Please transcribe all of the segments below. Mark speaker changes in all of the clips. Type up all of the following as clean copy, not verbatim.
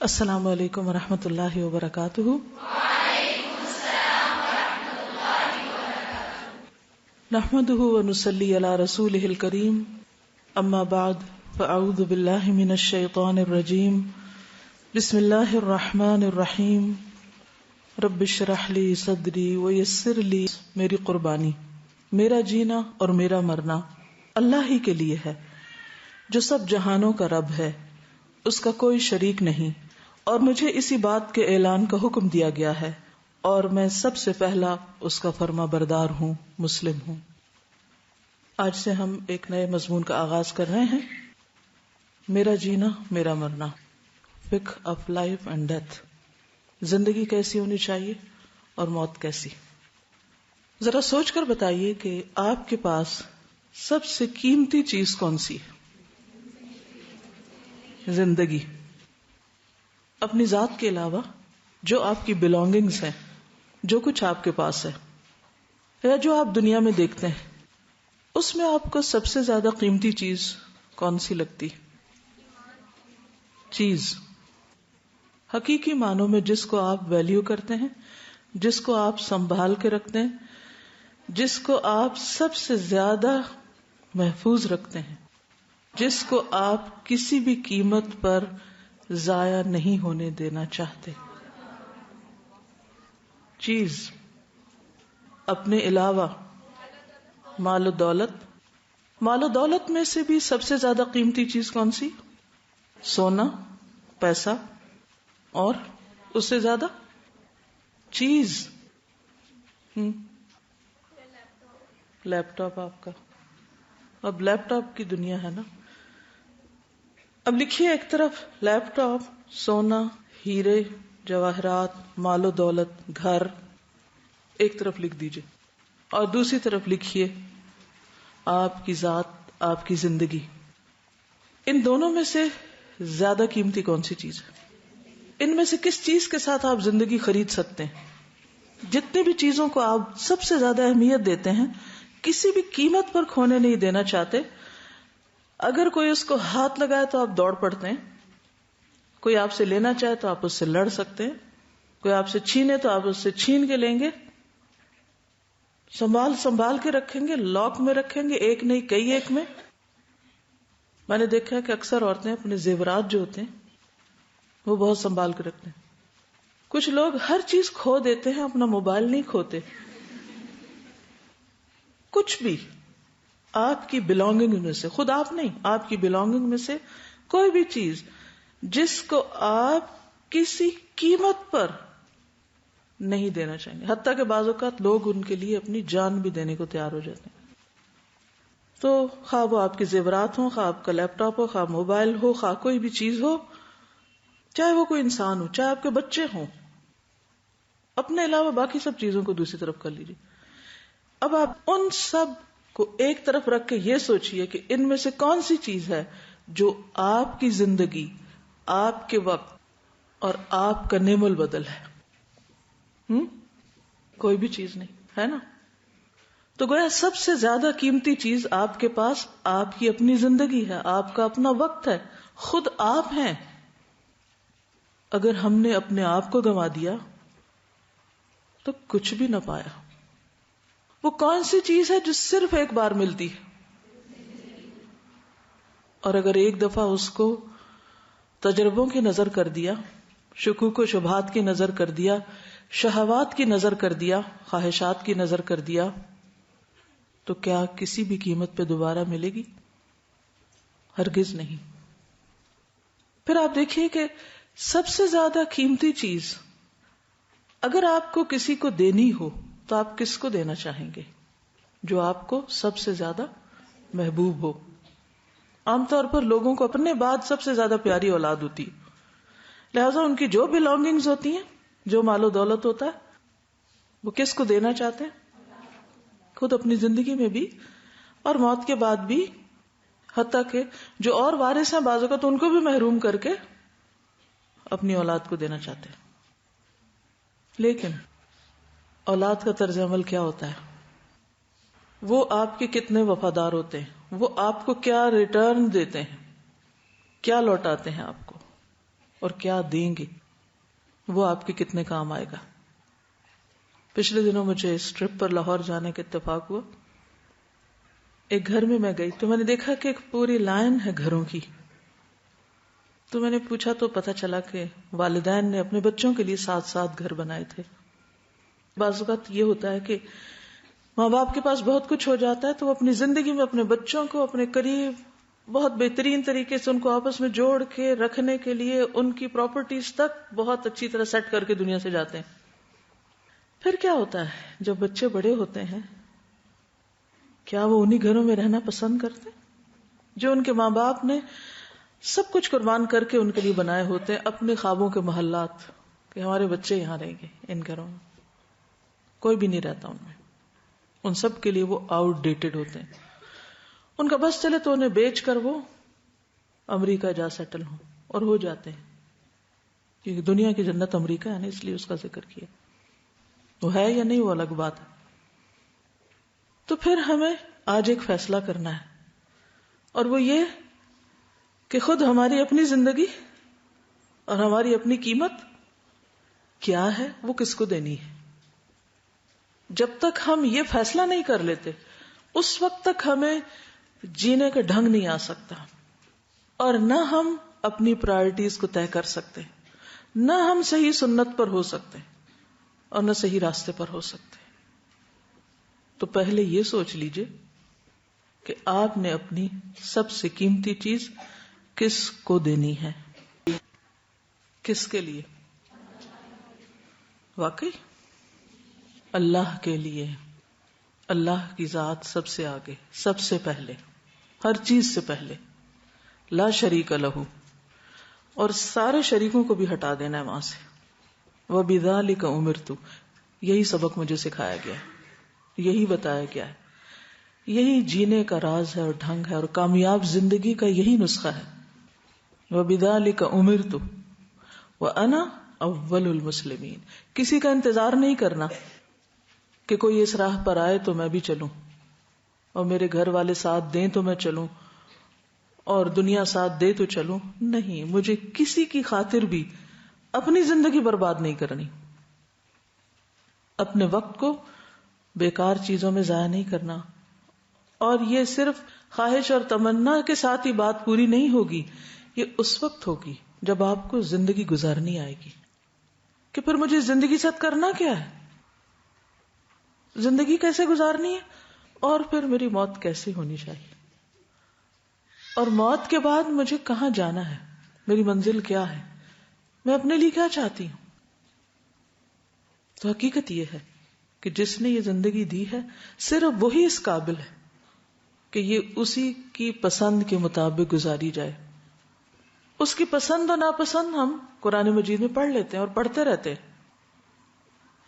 Speaker 1: السلام علیکم ورحمۃ اللہ وبرکاتہ۔
Speaker 2: وعلیکم السلام ورحمۃ اللہ وبرکاتہ۔
Speaker 1: نحمده ونصلی علی رسولہ الکریم، اما بعد فاعوذ باللہ من الشیطان الرجیم، بسم اللہ الرحمن الرحیم۔ رب اشرح لی صدری ویسر لی، میری قربانی، میرا جینا اور میرا مرنا اللہ ہی کے لیے ہے جو سب جہانوں کا رب ہے، اس کا کوئی شریک نہیں، اور مجھے اسی بات کے اعلان کا حکم دیا گیا ہے اور میں سب سے پہلا اس کا فرما بردار ہوں، مسلم ہوں۔ آج سے ہم ایک نئے مضمون کا آغاز کر رہے ہیں، میرا جینا میرا مرنا، فقہ آف لائف اینڈ ڈیتھ۔ زندگی کیسی ہونی چاہیے اور موت کیسی؟ ذرا سوچ کر بتائیے کہ آپ کے پاس سب سے قیمتی چیز کون سی ہے؟ زندگی۔ اپنی ذات کے علاوہ جو آپ کی بلانگنگز ہیں، جو کچھ آپ کے پاس ہے یا جو آپ دنیا میں دیکھتے ہیں، اس میں آپ کو سب سے زیادہ قیمتی چیز کون سی لگتی؟ چیز حقیقی معنوں میں جس کو آپ ویلیو کرتے ہیں، جس کو آپ سنبھال کے رکھتے ہیں، جس کو آپ سب سے زیادہ محفوظ رکھتے ہیں، جس کو آپ کسی بھی قیمت پر ضائع نہیں ہونے دینا چاہتے۔ چیز اپنے علاوہ مال و دولت۔ مال و دولت میں سے بھی سب سے زیادہ قیمتی چیز کون سی؟ سونا، پیسہ، اور اس سے زیادہ چیز لیپ ٹاپ آپ کا۔ اب لیپ ٹاپ کی دنیا ہے نا۔ اب لکھیے ایک طرف لیپ ٹاپ، سونا، ہیرے جواہرات، مال و دولت، گھر، ایک طرف لکھ دیجئے، اور دوسری طرف لکھیے آپ کی ذات، آپ کی زندگی۔ ان دونوں میں سے زیادہ قیمتی کون سی چیز ہے؟ ان میں سے کس چیز کے ساتھ آپ زندگی خرید سکتے ہیں؟ جتنی بھی چیزوں کو آپ سب سے زیادہ اہمیت دیتے ہیں، کسی بھی قیمت پر کھونے نہیں دینا چاہتے، اگر کوئی اس کو ہاتھ لگائے تو آپ دوڑ پڑتے ہیں، کوئی آپ سے لینا چاہے تو آپ اس سے لڑ سکتے ہیں، کوئی آپ سے چھینے تو آپ اس سے چھین کے لیں گے، سنبھال کے رکھیں گے، لاک میں رکھیں گے، ایک نہیں کئی ایک میں۔ میں نے دیکھا کہ اکثر عورتیں اپنے زیورات جو ہوتے ہیں وہ بہت سنبھال کے رکھتے ہیں۔ کچھ لوگ ہر چیز کھو دیتے ہیں، اپنا موبائل نہیں کھوتے۔ کچھ بھی آپ کی بلانگنگ میں سے، خود آپ نہیں، آپ کی بلانگنگ میں سے کوئی بھی چیز جس کو آپ کسی قیمت پر نہیں دینا چاہیں گے، حتیٰ کہ بعض اوقات لوگ ان کے لیے اپنی جان بھی دینے کو تیار ہو جاتے ہیں۔ تو خواہ وہ آپ کے زیورات ہوں، خواہ آپ کا لیپ ٹاپ ہو، خواہ موبائل ہو، خواہ کوئی بھی چیز ہو، چاہے وہ کوئی انسان ہو، چاہے آپ کے بچے ہوں، اپنے علاوہ باقی سب چیزوں کو دوسری طرف کر لیجیے۔ اب آپ ان سب کو ایک طرف رکھ کے یہ سوچئے کہ ان میں سے کون سی چیز ہے جو آپ کی زندگی، آپ کے وقت اور آپ کا نعم البدل ہے۔ کوئی بھی چیز نہیں ہے نا۔ تو گویا سب سے زیادہ قیمتی چیز آپ کے پاس آپ کی اپنی زندگی ہے، آپ کا اپنا وقت ہے، خود آپ ہیں۔ اگر ہم نے اپنے آپ کو گنوا دیا تو کچھ بھی نہ پایا۔ وہ کون سی چیز ہے جو صرف ایک بار ملتی ہے، اور اگر ایک دفعہ اس کو تجربوں کی نظر کر دیا، شکوک و شبہات کی نظر کر دیا، شہوات کی نظر کر دیا، خواہشات کی نظر کر دیا، تو کیا کسی بھی قیمت پہ دوبارہ ملے گی؟ ہرگز نہیں۔ پھر آپ دیکھیے کہ سب سے زیادہ قیمتی چیز اگر آپ کو کسی کو دینی ہو تو آپ کس کو دینا چاہیں گے؟ جو آپ کو سب سے زیادہ محبوب ہو۔ عام طور پر لوگوں کو اپنے بعد سب سے زیادہ پیاری اولاد ہوتی ہے، لہذا ان کی جو بلانگنگز ہوتی ہیں، جو مال و دولت ہوتا ہے، وہ کس کو دینا چاہتے ہیں؟ خود اپنی زندگی میں بھی اور موت کے بعد بھی، حتیٰ کہ جو اور وارث ہیں بعض اوقات ان کو بھی محروم کر کے اپنی اولاد کو دینا چاہتے ہیں۔ لیکن اولاد کا طرز عمل کیا ہوتا ہے؟ وہ آپ کے کتنے وفادار ہوتے ہیں، وہ آپ کو کیا ریٹرن دیتے ہیں، کیا لوٹاتے ہیں آپ کو؟ اور کیا دیں گے وہ آپ کے کتنے کام آئے گا. پچھلے دنوں مجھے اس ٹرپ پر لاہور جانے کا اتفاق ہوا. ایک گھر میں گئی تو میں نے دیکھا کہ ایک پوری لائن ہے گھروں کی. تو میں نے پوچھا تو پتا چلا کہ والدین نے اپنے بچوں کے لیے 7 گھر بنائے تھے. بعض اوقات یہ ہوتا ہے کہ ماں باپ کے پاس بہت کچھ ہو جاتا ہے تو وہ اپنی زندگی میں اپنے بچوں کو اپنے قریب بہت بہترین طریقے سے ان کو آپس میں جوڑ کے رکھنے کے لیے ان کی پراپرٹیز تک بہت اچھی طرح سیٹ کر کے دنیا سے جاتے ہیں. پھر کیا ہوتا ہے جب بچے بڑے ہوتے ہیں، کیا وہ انہی گھروں میں رہنا پسند کرتے جو ان کے ماں باپ نے سب کچھ قربان کر کے ان کے لیے بنائے ہوتے ہیں، اپنے خوابوں کے محلات، کہ ہمارے بچے یہاں رہیں گے ان گھروں میں. کوئی بھی نہیں رہتا ان میں. ان سب کے لیے وہ آؤٹ ڈیٹڈ ہوتے ہیں. ان کا بس چلے تو انہیں بیچ کر وہ امریکہ جا سیٹل ہوں اور ہو جاتے ہیں، کیونکہ دنیا کی جنت امریکہ ہے نا، اس لیے اس کا ذکر کیا. وہ ہے یا نہیں وہ الگ بات ہے. تو پھر ہمیں آج ایک فیصلہ کرنا ہے، اور وہ یہ کہ خود ہماری اپنی زندگی اور ہماری اپنی قیمت کیا ہے وہ کس کو دینی ہے. جب تک ہم یہ فیصلہ نہیں کر لیتے اس وقت تک ہمیں جینے کا ڈھنگ نہیں آ سکتا، اور نہ ہم اپنی پرائرٹیز کو طے کر سکتے، نہ ہم صحیح سنت پر ہو سکتے اور نہ صحیح راستے پر ہو سکتے. تو پہلے یہ سوچ لیجئے کہ آپ نے اپنی سب سے قیمتی چیز کس کو دینی ہے، کس کے لیے. واقعی اللہ کے لیے. اللہ کی ذات سب سے آگے، سب سے پہلے، ہر چیز سے پہلے. لا شریک لہ، اور سارے شریکوں کو بھی ہٹا دینا ہے وہاں سے. وَبِذَلِكَ أُمِرْتُ، یہی سبق مجھے سکھایا گیا ہے، یہی بتایا گیا ہے، یہی جینے کا راز ہے اور ڈھنگ ہے اور کامیاب زندگی کا یہی نسخہ ہے. وَبِذَلِكَ أُمِرْتُ وَأَنَا اول المسلمین. کسی کا انتظار نہیں کرنا کہ کوئی اس راہ پر آئے تو میں بھی چلوں، اور میرے گھر والے ساتھ دیں تو میں چلوں، اور دنیا ساتھ دے تو چلوں. نہیں، مجھے کسی کی خاطر بھی اپنی زندگی برباد نہیں کرنی، اپنے وقت کو بیکار چیزوں میں ضائع نہیں کرنا. اور یہ صرف خواہش اور تمنا کے ساتھ ہی بات پوری نہیں ہوگی، یہ اس وقت ہوگی جب آپ کو زندگی گزارنی آئے گی کہ پھر مجھے زندگی ساتھ کرنا کیا ہے، زندگی کیسے گزارنی ہے، اور پھر میری موت کیسے ہونی چاہیے، اور موت کے بعد مجھے کہاں جانا ہے، میری منزل کیا ہے، میں اپنے لیے کیا چاہتی ہوں. تو حقیقت یہ ہے کہ جس نے یہ زندگی دی ہے صرف وہی اس قابل ہے کہ یہ اسی کی پسند کے مطابق گزاری جائے. اس کی پسند و ناپسند ہم قرآن مجید میں پڑھ لیتے ہیں اور پڑھتے رہتے ہیں،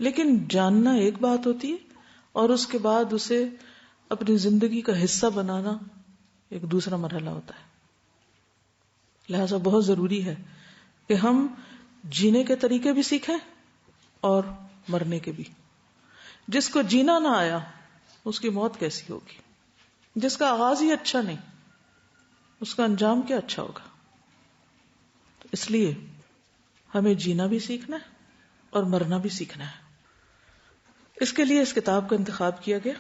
Speaker 1: لیکن جاننا ایک بات ہوتی ہے اور اس کے بعد اسے اپنی زندگی کا حصہ بنانا ایک دوسرا مرحلہ ہوتا ہے. لہذا بہت ضروری ہے کہ ہم جینے کے طریقے بھی سیکھیں اور مرنے کے بھی. جس کو جینا نہ آیا اس کی موت کیسی ہوگی، جس کا آغاز ہی اچھا نہیں اس کا انجام کیا اچھا ہوگا. اس لیے ہمیں جینا بھی سیکھنا ہے اور مرنا بھی سیکھنا ہے. اس کے لیے اس کتاب کا انتخاب کیا گیا.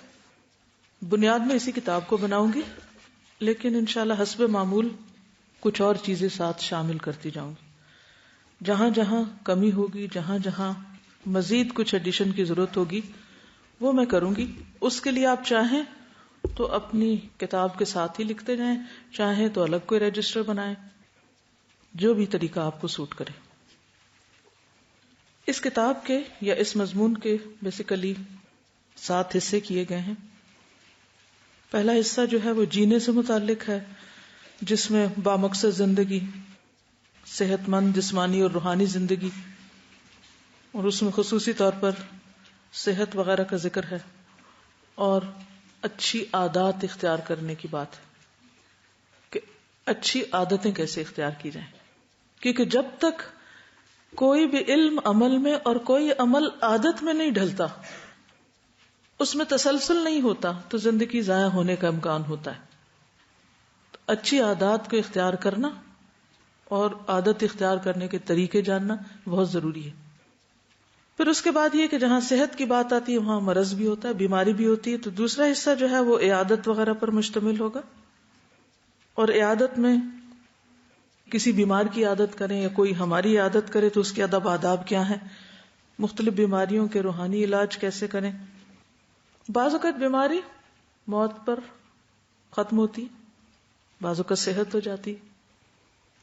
Speaker 1: بنیاد میں اسی کتاب کو بناؤں گی، لیکن انشاءاللہ حسب معمول کچھ اور چیزیں ساتھ شامل کرتی جاؤں گی. جہاں جہاں کمی ہوگی، جہاں جہاں مزید کچھ ایڈیشن کی ضرورت ہوگی وہ میں کروں گی. اس کے لیے آپ چاہیں تو اپنی کتاب کے ساتھ ہی لکھتے جائیں، چاہیں تو الگ کوئی رجسٹر بنائیں، جو بھی طریقہ آپ کو سوٹ کرے. اس کتاب کے یا اس مضمون کے بیسیکلی 7 حصے کیے گئے ہیں. پہلا حصہ جو ہے وہ جینے سے متعلق ہے، جس میں بامقصد زندگی، صحت مند جسمانی اور روحانی زندگی، اور اس میں خصوصی طور پر صحت وغیرہ کا ذکر ہے، اور اچھی عادات اختیار کرنے کی بات ہے کہ اچھی عادتیں کیسے اختیار کی جائیں. کیونکہ جب تک کوئی بھی علم عمل میں اور کوئی عمل عادت میں نہیں ڈھلتا، اس میں تسلسل نہیں ہوتا، تو زندگی ضائع ہونے کا امکان ہوتا ہے. تو اچھی عادات کو اختیار کرنا اور عادت اختیار کرنے کے طریقے جاننا بہت ضروری ہے. پھر اس کے بعد یہ کہ جہاں صحت کی بات آتی ہے وہاں مرض بھی ہوتا ہے، بیماری بھی ہوتی ہے. تو دوسرا حصہ جو ہے وہ عیادت وغیرہ پر مشتمل ہوگا. اور عیادت میں کسی بیمار کی عیادت کریں یا کوئی ہماری عیادت کرے تو اس کے ادب آداب کیا ہیں، مختلف بیماریوں کے روحانی علاج کیسے کریں. بعض اوقات بیماری موت پر ختم ہوتی، بعض اوقات صحت ہو جاتی،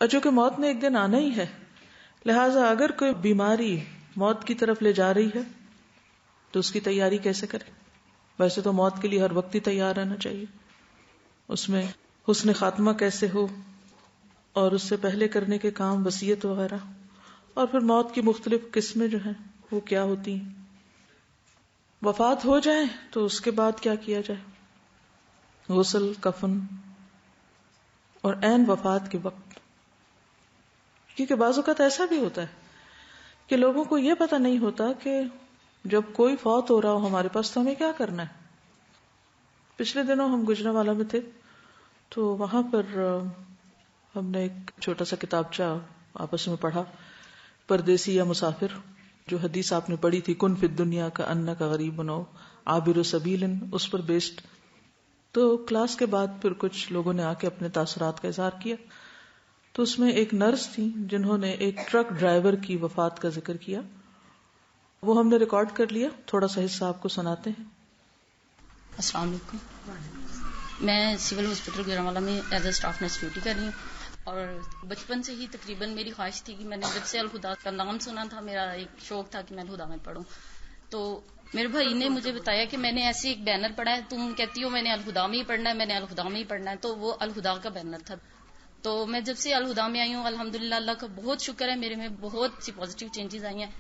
Speaker 1: اور چونکہ موت نے ایک دن آنا ہی ہے، لہٰذا اگر کوئی بیماری موت کی طرف لے جا رہی ہے تو اس کی تیاری کیسے کرے. ویسے تو موت کے لیے ہر وقت ہی تیار رہنا چاہیے، اس میں حسن خاتمہ کیسے ہو اور اس سے پہلے کرنے کے کام، وصیت وغیرہ، اور پھر موت کی مختلف قسمیں جو ہیں وہ کیا ہوتی ہیں. وفات ہو جائے تو اس کے بعد کیا کیا جائے، غسل، کفن، اور عین وفات کے وقت. کیونکہ بعض اوقات ایسا بھی ہوتا ہے کہ لوگوں کو یہ پتہ نہیں ہوتا کہ جب کوئی فوت ہو رہا ہو ہمارے پاس تو ہمیں کیا کرنا ہے. پچھلے دنوں ہم گجرانوالہ میں تھے تو وہاں پر ہم نے ایک چھوٹا سا کتابچہ آپس میں پڑھا، پردیسی یا مسافر، جو حدیث آپ نے پڑھی تھی، کن فی الدنیا کا انک غریب نو عابر سبیل، اس پر بیسڈ. تو کلاس کے بعد پھر کچھ لوگوں نے آ کے اپنے تاثرات کا اظہار کیا. تو اس میں ایک نرس تھی جنہوں نے ایک ٹرک ڈرائیور کی وفات کا ذکر کیا. وہ ہم نے ریکارڈ کر لیا، تھوڑا سا حصہ آپ کو سناتے ہیں.
Speaker 3: السلام علیکم. میں سول ہاسپٹل گجرانوالہ میں as a staff nurse duty کر رہی ہوں، اور بچپن سے ہی تقریباً میری خواہش تھی کہ میں نے جب سے الہدا کا نام سنا تھا، میرا ایک شوق تھا کہ میں الہدا میں پڑھوں. تو میرے بھائی نے مجھے بتایا کہ میں نے ایسے ایک بینر پڑھا ہے، تم کہتی ہو میں نے الہدا میں ہی پڑھنا ہے، میں نے الہدا میں ہی پڑھنا ہے. تو وہ الہدا کا بینر تھا. تو میں جب سے الہدا میں آئی ہوں، الحمدللہ اللہ کا بہت شکر ہے، میرے میں بہت سی پازیٹیو چینجز آئی ہیں.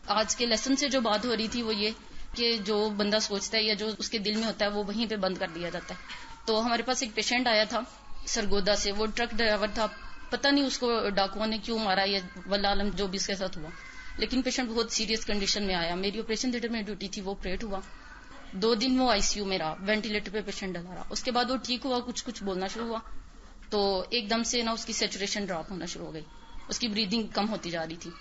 Speaker 3: آج کے لیسن سے جو بات ہو رہی تھی وہ یہ کہ جو بندہ سوچتا ہے یا جو اس کے دل میں ہوتا ہے وہ وہیں پہ بند کر دیا جاتا ہے. تو ہمارے پاس ایک پیشنٹ آیا تھا سرگودا سے، وہ ٹرک ڈرائیور تھا، پتہ نہیں اس کو ڈاکوؤں نے کیوں مارا یا واللہ عالم جو بھی اس کے ساتھ ہوا، لیکن پیشنٹ بہت سیریس کنڈیشن میں آیا. میری آپریشن تھیٹر میں ڈیوٹی تھی، وہ آپریٹ ہوا. 2 دن وہ آئی سی یو میں رہا، وینٹیلیٹر پہ پیشنٹ ڈلا رہا. اس کے بعد وہ ٹھیک ہوا، کچھ بولنا شروع ہوا، تو ایک دم سے نا اس کی سیچوریشن ڈراپ ہونا شروع ہو گئی، اس کی بریدنگ کم ہوتی جا رہی تھی.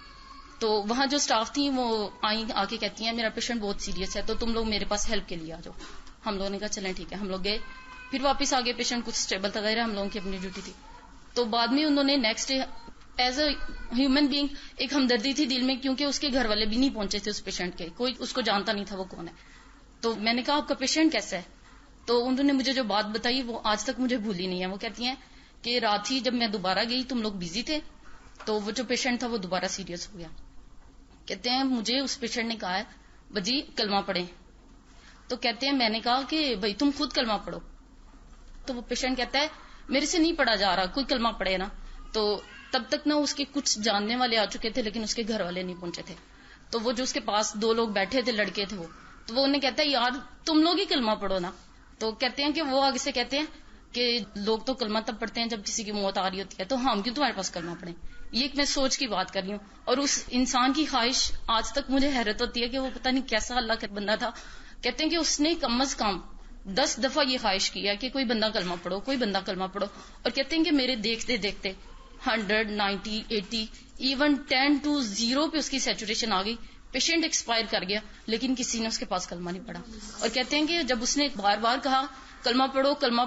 Speaker 3: تو وہاں جو سٹاف تھی وہ آئیں آ کے کہتی ہیں میرا پیشنٹ بہت سیریس ہے، تو تم لوگ میرے پاس ہیلپ کے لیے آ جاؤ. ہم لوگوں نے کہا چلیں ٹھیک ہے. ہم لوگ گئے، پھر واپس آگے پیشنٹ کچھ اسٹیبل تھا، ہم لوگوں کی اپنی ڈیوٹی تھی. تو بعد میں انہوں نے next day as a human being ایک ہمدردی تھی دل میں، کیونکہ اس کے گھر والے بھی نہیں پہنچے تھے اس پیشنٹ کے، کوئی اس کو جانتا نہیں تھا وہ کون ہے. تو میں نے کہا آپ کا پیشنٹ کیسا ہے؟ تو انہوں نے مجھے جو بات بتائی وہ آج تک مجھے بھولی نہیں ہے. وہ کہتی ہیں کہ رات ہی جب میں دوبارہ گئی تم لوگ بزی تھے، تو وہ جو پیشنٹ تھا وہ دوبارہ سیریس ہو گیا. کہتے ہیں مجھے اس پیشنٹ نے کہا ہے بجی کلمہ پڑھیں. تو کہتے ہیں میں نے کہا کہ بھائی تم خود کلمہ پڑھو. تو وہ پیشنٹ کہتا ہے میرے سے نہیں پڑھا جا رہا، کوئی کلمہ پڑھے نا. تو تب تک نہ اس کے کچھ جاننے والے آ چکے تھے لیکن اس کے گھر والے نہیں پہنچے تھے. تو وہ جو اس کے پاس 2 لوگ بیٹھے تھے لڑکے تھے وہ، تو وہ انہیں کہتا ہے یار تم لوگ ہی کلمہ پڑھو نا. تو کہتے ہیں کہ وہ آگے سے کہتے ہیں کہ لوگ تو کلمہ تب پڑھتے ہیں جب کسی کی موت آ رہی ہوتی ہے، تو ہم کیوں تمہارے پاس کلمہ پڑھیں. یہ ایک میں سوچ کی بات کر رہی ہوں. اور اس انسان کی خواہش آج تک مجھے حیرت ہوتی ہے کہ وہ پتہ نہیں کیسا اللہ کا بندہ تھا. کہتے ہیں کہ اس نے کم از کم 10 دفعہ یہ خواہش کیا کہ کوئی بندہ کلمہ پڑھو، کوئی بندہ کلمہ پڑھو. اور کہتے ہیں کہ میرے دیکھتے دیکھتے 100 90 80 ایون 10 to 0 پہ اس کی سیچوریشن آ گئی. پیشنٹ ایکسپائر کر گیا لیکن کسی نے اس کے پاس کلمہ نہیں پڑھا. اور کہتے ہیں کہ جب اس نے بار بار کہا کلمہ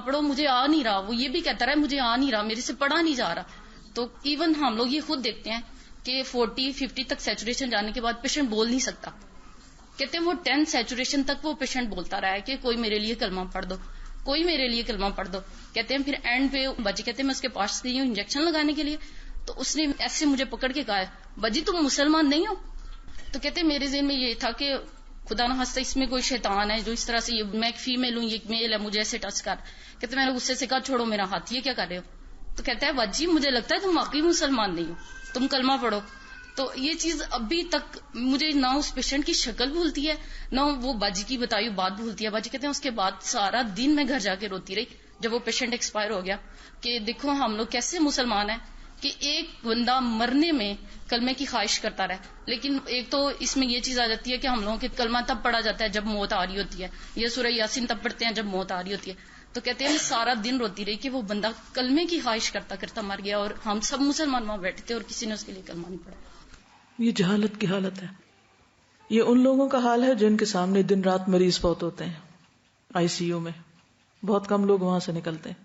Speaker 3: پڑھو مجھے آ نہیں رہا، وہ یہ بھی کہتا رہا مجھے آ نہیں رہا، میرے سے پڑھا نہیں جا رہا. تو ایون ہم لوگ یہ خود دیکھتے ہیں کہ 40 50 تک سیچوریشن جانے کے بعد پیشنٹ بول نہیں سکتا. کہتے ہیں وہ 10 سیچوریشن تک وہ پیشنٹ بولتا رہا ہے کہ کوئی میرے لیے کلمہ پڑھ دو، کوئی میرے لیے کلمہ پڑھ دو. کہتے ہیں پھر اینڈ پہ بجی کہتے ہیں میں اس کے پاس گئی ہوں انجیکشن لگانے کے لیے، تو اس نے ایسے مجھے پکڑ کے کہا بجی تم مسلمان نہیں ہو. تو کہتے ہیں میرے ذہن میں یہ تھا کہ خدا نہ خواستہ اس میں کوئی شیطان ہے جو اس طرح سے، میں ایک فیمیل ہوں یہ ایک میل ہے مجھے ایسے ٹچ کر. کہتے میں نے غصے سے کہا چھوڑو میرا ہاتھ، یہ کیا کر رہے ہو؟ تو کہتا ہے باجی مجھے لگتا ہے تم واقعی مسلمان نہیں ہو، تم کلمہ پڑھو. تو یہ چیز ابھی تک مجھے نہ اس پیشنٹ کی شکل بھولتی ہے نہ وہ باجی کی بتائی بات بھولتی ہے. باجی کہتے ہیں اس کے بعد سارا دن میں گھر جا کے روتی رہی جب وہ پیشنٹ ایکسپائر ہو گیا کہ دیکھو ہم لوگ کیسے مسلمان ہیں کہ ایک بندہ مرنے میں کلمے کی خواہش کرتا رہے. لیکن ایک تو اس میں یہ چیز آ جاتی ہے کہ ہم لوگوں کے کلمہ تب پڑھا جاتا ہے جب موت آ رہی ہوتی ہے، یہ سورہ یاسین تب پڑھتے ہیں جب موت آ رہی ہوتی ہے. تو کہتے ہیں سارا دن روتی رہی کہ وہ بندہ کلمے کی خواہش کرتا کرتا مر گیا، اور ہم سب مسلمان وہاں بیٹھے تھے اور کسی نے اس کے لیے کلمہ نہیں پڑھا۔
Speaker 1: یہ جہالت کی حالت ہے. یہ ان لوگوں کا حال ہے جن کے سامنے دن رات مریض فوت ہوتے ہیں آئی سی یو میں. بہت کم لوگ وہاں سے نکلتے ہیں.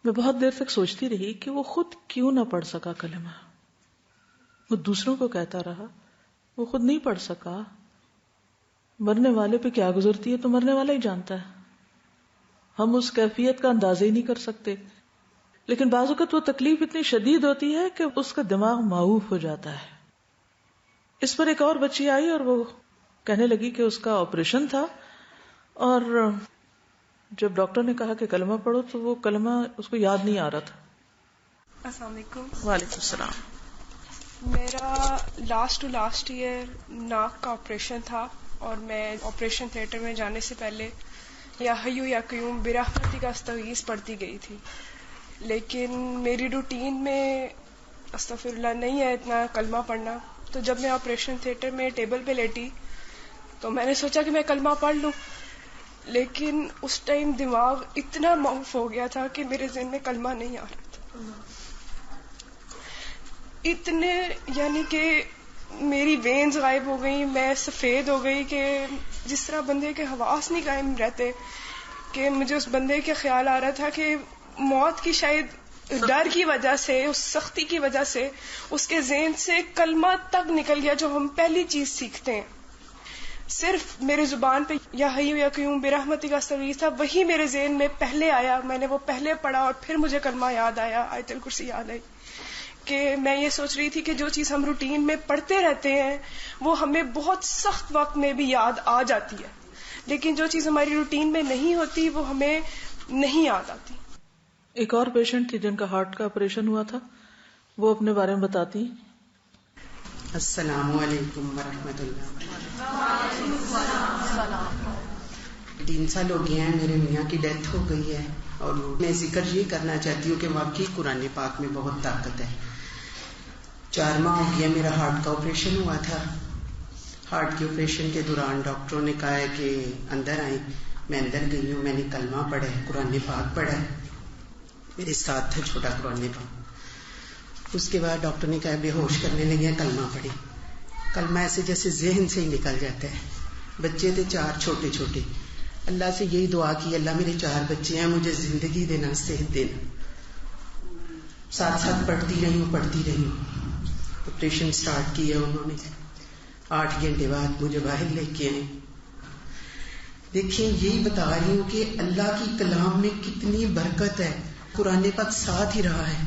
Speaker 1: میں بہت دیر تک سوچتی رہی کہ وہ خود کیوں نہ پڑھ سکا کلمہ. وہ دوسروں کو کہتا رہا، وہ خود نہیں پڑھ سکا. مرنے والے پہ کیا گزرتی ہے تو مرنے والا ہی جانتا ہے. ہم اس کیفیت کا اندازہ ہی نہیں کر سکتے. لیکن بعض اوقات وہ تکلیف اتنی شدید ہوتی ہے کہ اس کا دماغ معوف ہو جاتا ہے. اس پر ایک اور بچی آئی اور وہ کہنے لگی کہ اس کا آپریشن تھا، اور جب ڈاکٹر نے کہا کہ کلمہ پڑھو تو وہ کلمہ اس کو یاد نہیں آ رہا تھا.
Speaker 4: السلام علیکم.
Speaker 1: وعلیکم السلام.
Speaker 4: میرا لاسٹ ایئر ناک کا آپریشن تھا، اور میں آپریشن تھیٹر میں جانے سے پہلے یا حیو یا قیوم برحمتی کا استغیث پڑھتی گئی تھی. لیکن میری روٹین میں استغفر اللہ نہیں ہے اتنا کلمہ پڑھنا. تو جب میں آپریشن تھیٹر میں ٹیبل پہ لیٹی تو میں نے سوچا کہ میں کلمہ پڑھ لوں، لیکن اس ٹائم دماغ اتنا معاف ہو گیا تھا کہ میرے ذہن میں کلمہ نہیں آ رہا تھا. اتنے یعنی کہ میری وینز غائب ہو گئی، میں سفید ہو گئی کہ جس طرح بندے کے حواس نہیں قائم رہتے، کہ مجھے اس بندے کے خیال آ رہا تھا کہ موت کی شاید ڈر کی وجہ سے، اس سختی کی وجہ سے اس کے ذہن سے کلمہ تک نکل گیا جو ہم پہلی چیز سیکھتے ہیں. صرف میرے زبان پہ یا حیو یا قیوم برحمتی کا استغیث تھا، وہی میرے ذہن میں پہلے آیا. میں نے وہ پہلے پڑھا اور پھر مجھے کلمہ یاد آیا، آیت الکرسی یاد آئی. کہ میں یہ سوچ رہی تھی کہ جو چیز ہم روٹین میں پڑھتے رہتے ہیں وہ ہمیں بہت سخت وقت میں بھی یاد آ جاتی ہے، لیکن جو چیز ہماری روٹین میں نہیں ہوتی وہ ہمیں نہیں یاد آتی.
Speaker 1: ایک اور پیشنٹ تھی جن کا ہارٹ کا آپریشن ہوا تھا، وہ اپنے بارے میں بتاتی.
Speaker 5: السلام علیکم ورحمۃ اللہ. 3 سال ہو گئے ہیں میرے میاں کی ڈیتھ ہو گئی ہے، اور میں ذکر یہ کرنا چاہتی ہوں کہ واقعی قرآن پاک میں بہت طاقت ہے. 4 ماہ ہو گیا میرا ہارٹ کا آپریشن ہوا تھا. ہارٹ کے آپریشن کے دوران ڈاکٹروں نے کہا ہے کہ اندر آئیں. میں اندر گئی ہوں، میں نے کلمہ پڑھا ہے، قرآن پاک پڑھا ہے، میرے ساتھ تھا چھوٹا قرآن پاک. اس کے بعد ڈاکٹر نے کہا بے ہوش کرنے لگے، کلمہ پڑھی. کلمہ ایسے جیسے ذہن سے ہی نکل جاتا ہے. بچے تھے 4 چھوٹے چھوٹے. اللہ سے یہی دعا کی، اللہ میرے 4 بچے ہیں، مجھے زندگی دینا، صحت دینا. ساتھ پڑھتی رہی ہوں. آپریشن سٹارٹ کیا انہوں نے، 8 گھنٹے بعد مجھے باہر لے کے آئے. دیکھیں یہی بتا رہی ہوں کہ اللہ کی کلام میں کتنی برکت ہے. قرآن پاک ساتھ ہی رہا ہے.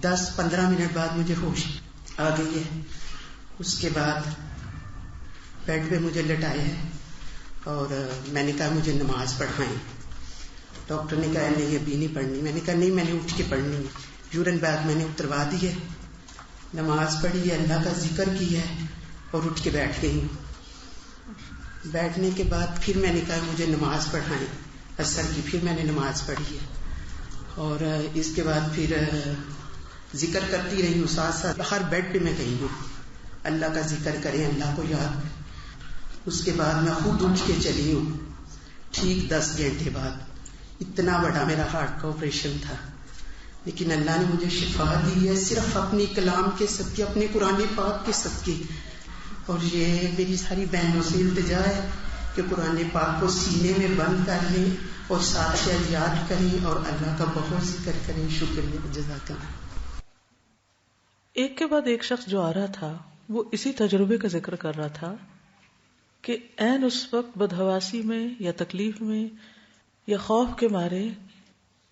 Speaker 5: 10-15 منٹ بعد مجھے ہوش آ گئی ہے. اس کے بعد بیڈ پہ مجھے لٹایا ہے اور میں نے کہا مجھے نماز پڑھائیں. ڈاکٹر نے کہا نہیں ابھی نہیں پڑھنی. میں نے کہا نہیں، میں نے اٹھ کے پڑھنی ہے. یورین بیگ میں نے اتروا دی ہے، نماز پڑھی ہے، اللہ کا ذکر کیا ہے اور اٹھ کے بیٹھ گئی ہوں. بیٹھنے کے بعد پھر میں نے کہا مجھے نماز پڑھائیں عصر کی. پھر میں نے نماز پڑھی ہے اور اس کے بعد پھر ذکر کرتی رہی ہوں. ساتھ ہر بیڈ پہ میں گئی ہوں اللہ کا ذکر کریں، اللہ کو یاد. اس کے بعد میں خود اٹھ کے چلی ہوں. ٹھیک 10 گھنٹے بعد. اتنا بڑا میرا ہارٹ کا آپریشن تھا، لیکن اللہ نے مجھے شفا دی ہے صرف اپنی کلام کے صدقے، اپنے قرآن پاک کے صدقے. اور یہ میری ساری بہنوں سے التجا ہے کہ قرآن پاک کو سینے میں بند کر لیں اور ساتھ یاد کریں اور اللہ کا بہت ذکر کریں. شکریہ، جزاک اللہ.
Speaker 1: ایک کے بعد ایک شخص جو آ رہا تھا وہ اسی تجربے کا ذکر کر رہا تھا کہ عین اس وقت بدحواسی میں یا تکلیف میں یا خوف کے مارے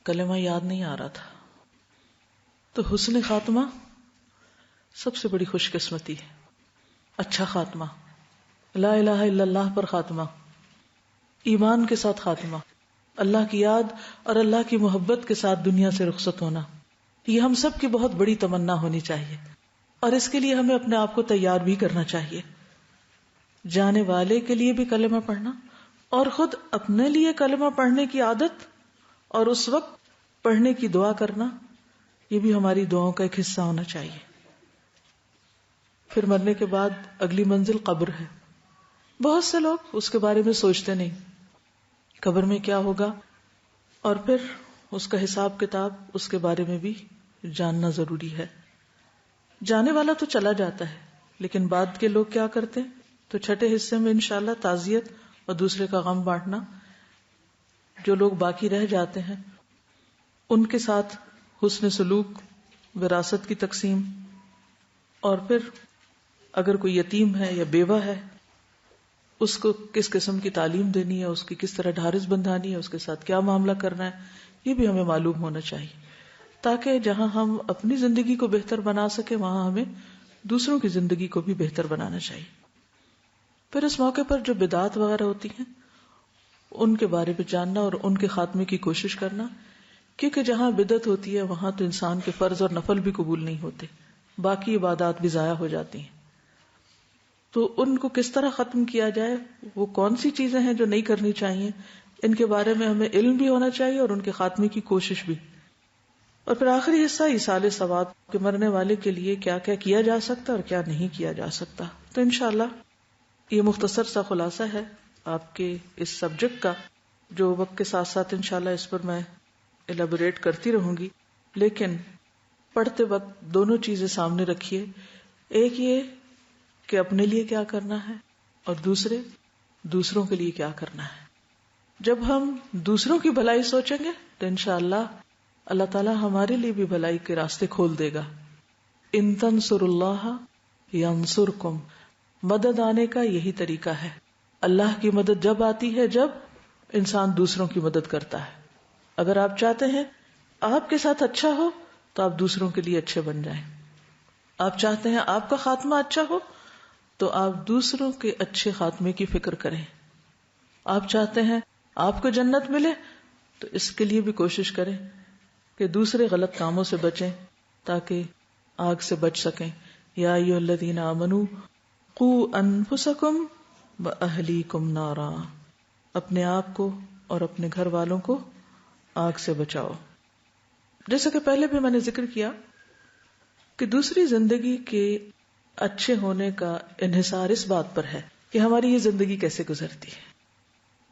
Speaker 1: کلمہ یاد نہیں آ رہا تھا. تو حسن خاتمہ سب سے بڑی خوش قسمتی ہے. اچھا خاتمہ، لا الہ الا اللہ پر خاتمہ، ایمان کے ساتھ خاتمہ، اللہ کی یاد اور اللہ کی محبت کے ساتھ دنیا سے رخصت ہونا، یہ ہم سب کی بہت بڑی تمنا ہونی چاہیے. اور اس کے لیے ہمیں اپنے آپ کو تیار بھی کرنا چاہیے. جانے والے کے لیے بھی کلمہ پڑھنا اور خود اپنے لیے کلمہ پڑھنے کی عادت اور اس وقت پڑھنے کی دعا کرنا، یہ بھی ہماری دعاؤں کا ایک حصہ ہونا چاہیے. پھر مرنے کے بعد اگلی منزل قبر ہے. بہت سے لوگ اس کے بارے میں سوچتے نہیں قبر میں کیا ہوگا. اور پھر اس کا حساب کتاب، اس کے بارے میں بھی جاننا ضروری ہے. جانے والا تو چلا جاتا ہے، لیکن بعد کے لوگ کیا کرتے ہیں؟ تو چھٹے حصے میں انشاءاللہ تعزیت اور دوسرے کا غم بانٹنا. جو لوگ باقی رہ جاتے ہیں ان کے ساتھ حسن سلوک، وراثت کی تقسیم، اور پھر اگر کوئی یتیم ہے یا بیوہ ہے اس کو کس قسم کی تعلیم دینی ہے، اس کی کس طرح ڈھارس بندھانی ہے، اس کے ساتھ کیا معاملہ کرنا ہے، یہ بھی ہمیں معلوم ہونا چاہیے، تاکہ جہاں ہم اپنی زندگی کو بہتر بنا سکیں وہاں ہمیں دوسروں کی زندگی کو بھی بہتر بنانا چاہیے. پھر اس موقع پر جو بدعات وغیرہ ہوتی ہیں ان کے بارے میں جاننا اور ان کے خاتمے کی کوشش کرنا، کیونکہ جہاں بدعت ہوتی ہے وہاں تو انسان کے فرض اور نفل بھی قبول نہیں ہوتے، باقی عبادات بھی ضائع ہو جاتی ہیں. تو ان کو کس طرح ختم کیا جائے، وہ کون سی چیزیں ہیں جو نہیں کرنی چاہیے، ان کے بارے میں ہمیں علم بھی ہونا چاہیے اور ان کے خاتمے کی کوشش بھی. اور پھر آخری حصہ ایصال ثواب، کہ مرنے والے کے لیے کیا کیا کیا جا سکتا اور کیا نہیں کیا جا سکتا. تو انشاءاللہ یہ مختصر سا خلاصہ ہے آپ کے اس سبجیکٹ کا، جو وقت کے ساتھ ساتھ انشاءاللہ اس پر میں ایلیبوریٹ کرتی رہوں گی. لیکن پڑھتے وقت دونوں چیزیں سامنے رکھیے، ایک یہ کہ اپنے لیے کیا کرنا ہے اور دوسروں کے لیے کیا کرنا ہے. جب ہم دوسروں کی بھلائی سوچیں گے تو انشاءاللہ اللہ تعالی ہمارے لیے بھی بھلائی کے راستے کھول دے گا. ان تنصروا اللہ ینصرکم، مدد آنے کا یہی طریقہ ہے. اللہ کی مدد جب آتی ہے جب انسان دوسروں کی مدد کرتا ہے. اگر آپ چاہتے ہیں آپ کے ساتھ اچھا ہو تو آپ دوسروں کے لیے اچھے بن جائیں. آپ چاہتے ہیں آپ کا خاتمہ اچھا ہو تو آپ دوسروں کے اچھے خاتمے کی فکر کریں. آپ چاہتے ہیں آپ کو جنت ملے تو اس کے لیے بھی کوشش کریں کہ دوسرے غلط کاموں سے بچیں تاکہ آگ سے بچ سکیں. یا ایھا الذین آمنوا قوا انفسکم واہلیکم نارا، اپنے آپ کو اور اپنے گھر والوں کو آگ سے بچاؤ. جیسا کہ پہلے بھی میں نے ذکر کیا کہ دوسری زندگی کے اچھے ہونے کا انحصار اس بات پر ہے کہ ہماری یہ زندگی کیسے گزرتی ہے،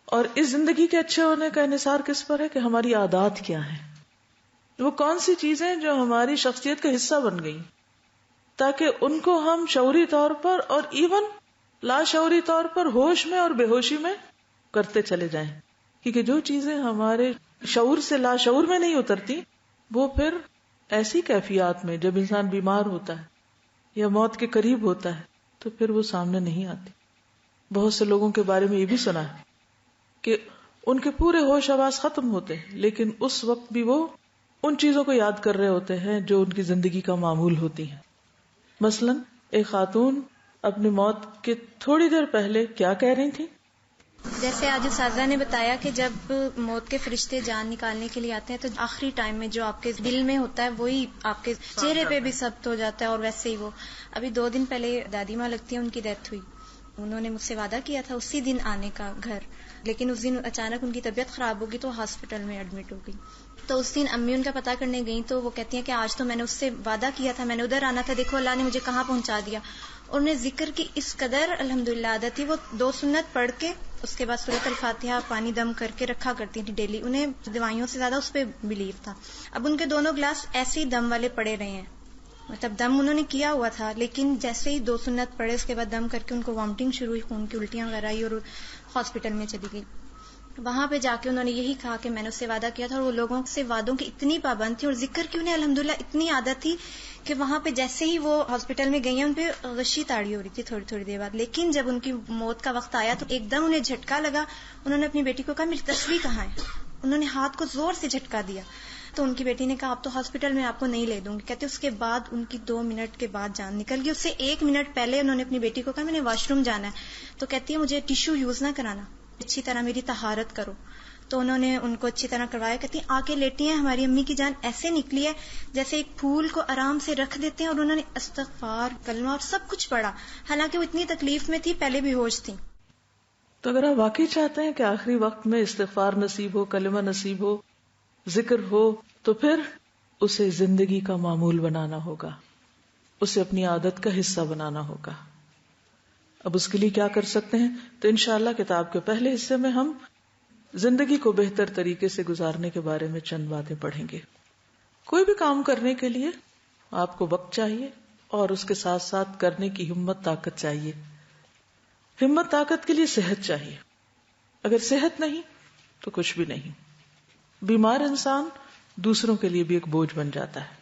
Speaker 1: اور اس زندگی کے اچھے ہونے کا انحصار کس پر ہے کہ ہماری عادات کیا ہیں، وہ کون سی چیزیں جو ہماری شخصیت کا حصہ بن گئی، تاکہ ان کو ہم شعوری طور پر اور ایون لاشعوری طور پر ہوش میں اور بے ہوشی میں کرتے چلے جائیں. کیونکہ جو چیزیں ہمارے شعور سے لاشعور میں نہیں اترتی وہ پھر ایسی کیفیات میں جب انسان بیمار ہوتا ہے یا موت کے قریب ہوتا ہے تو پھر وہ سامنے نہیں آتی. بہت سے لوگوں کے بارے میں یہ بھی سنا ہے کہ ان کے پورے ہوش حواس ختم ہوتے ہیں لیکن اس وقت بھی وہ ان چیزوں کو یاد کر رہے ہوتے ہیں جو ان کی زندگی کا معمول ہوتی ہیں. مثلا ایک خاتون اپنی موت کے تھوڑی دیر پہلے کیا کہہ رہی تھی؟
Speaker 6: جیسے آج اساتذہ نے بتایا کہ جب موت کے فرشتے جان نکالنے کے لیے آتے ہیں تو آخری ٹائم میں جو آپ کے دل میں ہوتا ہے وہی آپ کے چہرے پہ بھی ثبت ہو جاتا ہے. اور ویسے ہی وہ ابھی 2 دن پہلے دادی ماں لگتی ہیں، ان کی ڈیتھ ہوئی. انہوں نے مجھ سے وعدہ کیا تھا اسی دن آنے کا گھر، لیکن اس دن اچانک ان کی طبیعت خراب ہوگی تو ہاسپٹل میں ایڈمٹ ہو گئی. تو اس دن امی ان کا پتہ کرنے گئی تو وہ کہتی ہیں کہ آج تو میں نے اس سے وعدہ کیا تھا، میں نے ادھر آنا تھا، دیکھو اللہ نے مجھے کہاں پہنچا دیا. اور انہیں ذکر کی اس قدر الحمدللہ عادت تھی، وہ 2 سنت پڑھ کے اس کے بعد سورۃ الفاتحہ پانی دم کر کے رکھا کرتی تھی ڈیلی. انہیں دوائیوں سے زیادہ اس پہ بلیو تھا. اب ان کے دونوں گلاس ایسے ہی دم والے پڑے رہے ہیں، مطلب دم انہوں نے کیا ہوا تھا لیکن جیسے ہی 2 سنت پڑے اس کے بعد دم کر کے ان کو وامٹنگ شروع ہوئی، خون کی الٹیاں وغیرہ آئی اور ہاسپٹل میں چلی گئی. وہاں پہ جا کے انہوں نے یہی کہا کہ میں نے اس سے وعدہ کیا تھا، اور وہ لوگوں سے وعدوں کی اتنی پابند تھی اور ذکر کی انہیں الحمدللہ اتنی عادت تھی کہ وہاں پہ جیسے ہی وہ ہاسپٹل میں گئی ہیں ان پہ غشی تاڑی ہو رہی تھی تھوڑی تھوڑی دیر بعد. لیکن جب ان کی موت کا وقت آیا تو ایک دم انہیں جھٹکا لگا. انہوں نے اپنی بیٹی کو کہا میری تسبیح کہاں ہے؟ انہوں نے ہاتھ کو زور سے جھٹکا دیا تو ان کی بیٹی نے کہا اب تو ہاسپٹل میں آپ کو نہیں لے دوں گی. کہتے اس کے بعد ان کی 2 منٹ کے بعد جان نکل گئی. اس سے 1 منٹ پہلے انہوں نے اپنی بیٹی کو کہا میں نے واش روم جانا ہے، تو کہتی ہے مجھے ٹیشو یوز نہ کرانا، اچھی طرح میری طہارت کرو. تو انہوں نے ان کو اچھی طرح کروایا. کہتی آ کے لیٹی ہیں، ہماری امی کی جان ایسے نکلی ہے جیسے ایک پھول کو آرام سے رکھ دیتے ہیں. اور انہوں نے استغفار، کلمہ اور سب کچھ پڑھا، حالانکہ وہ اتنی تکلیف میں تھی، پہلے بھی ہوش تھی.
Speaker 1: تو اگر آپ واقعی چاہتے ہیں کہ آخری وقت میں استغفار نصیب ہو، کلمہ نصیب ہو، ذکر ہو، تو پھر اسے زندگی کا معمول بنانا ہوگا، اسے اپنی عادت کا حصہ بنانا ہوگا. اب اس کے لیے کیا کر سکتے ہیں؟ تو انشاءاللہ کتاب کے پہلے حصے میں ہم زندگی کو بہتر طریقے سے گزارنے کے بارے میں چند باتیں پڑھیں گے. کوئی بھی کام کرنے کے لیے آپ کو وقت چاہیے اور اس کے ساتھ ساتھ کرنے کی ہمت طاقت چاہیے. ہمت طاقت کے لیے صحت چاہیے. اگر صحت نہیں تو کچھ بھی نہیں. بیمار انسان دوسروں کے لیے بھی ایک بوجھ بن جاتا ہے,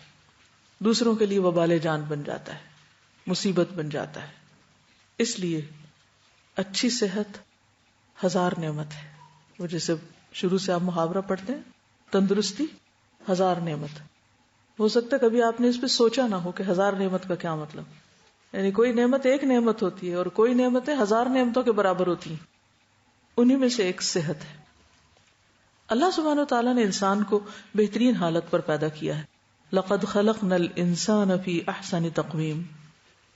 Speaker 1: دوسروں کے لیے وبال جان بن جاتا ہے, مصیبت بن جاتا ہے. اس لیے اچھی صحت 1000 نعمت ہے. وہ جیسے شروع سے آپ محاورہ پڑھتے ہیں, تندرستی 1000 نعمت. ہو سکتا ہے کبھی آپ نے اس پہ سوچا نہ ہو کہ 1000 نعمت کا کیا مطلب. یعنی کوئی نعمت ایک نعمت ہوتی ہے اور کوئی نعمتیں 1000 نعمتوں کے برابر ہوتی ہیں. انہی میں سے ایک صحت ہے. اللہ سبحانہ و تعالیٰ نے انسان کو بہترین حالت پر پیدا کیا ہے. لقد خلقنا الانسان فی احسن تقویم,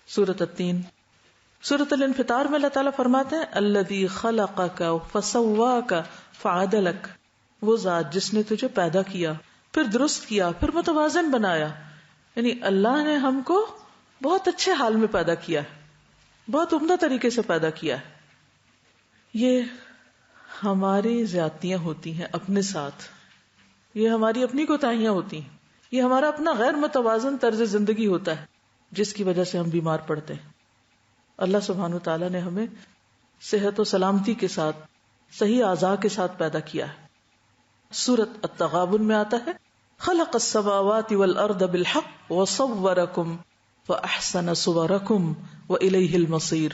Speaker 1: سورۃ التین. سورۃ الانفطار میں اللہ تعالیٰ فرماتے ہیں الذی خلقک فسواک فعدلک, وہ ذات جس نے تجھے پیدا کیا پھر درست کیا پھر متوازن بنایا. یعنی اللہ نے ہم کو بہت اچھے حال میں پیدا کیا ہے, بہت عمدہ طریقے سے پیدا کیا ہے. یہ ہماری زیادتیاں ہوتی ہیں اپنے ساتھ, یہ ہماری اپنی کوتاہیاں ہوتی ہیں, یہ ہمارا اپنا غیر متوازن طرز زندگی ہوتا ہے جس کی وجہ سے ہم بیمار پڑتے ہیں. اللہ سبحانہ و تعالیٰ نے ہمیں صحت و سلامتی کے ساتھ صحیح اعضاء کے ساتھ پیدا کیا ہے. سورۃ التغابن میں آتا ہے خلق السماوات والارض بالحق وصورکم واحسن صورکم والیہ المصیر.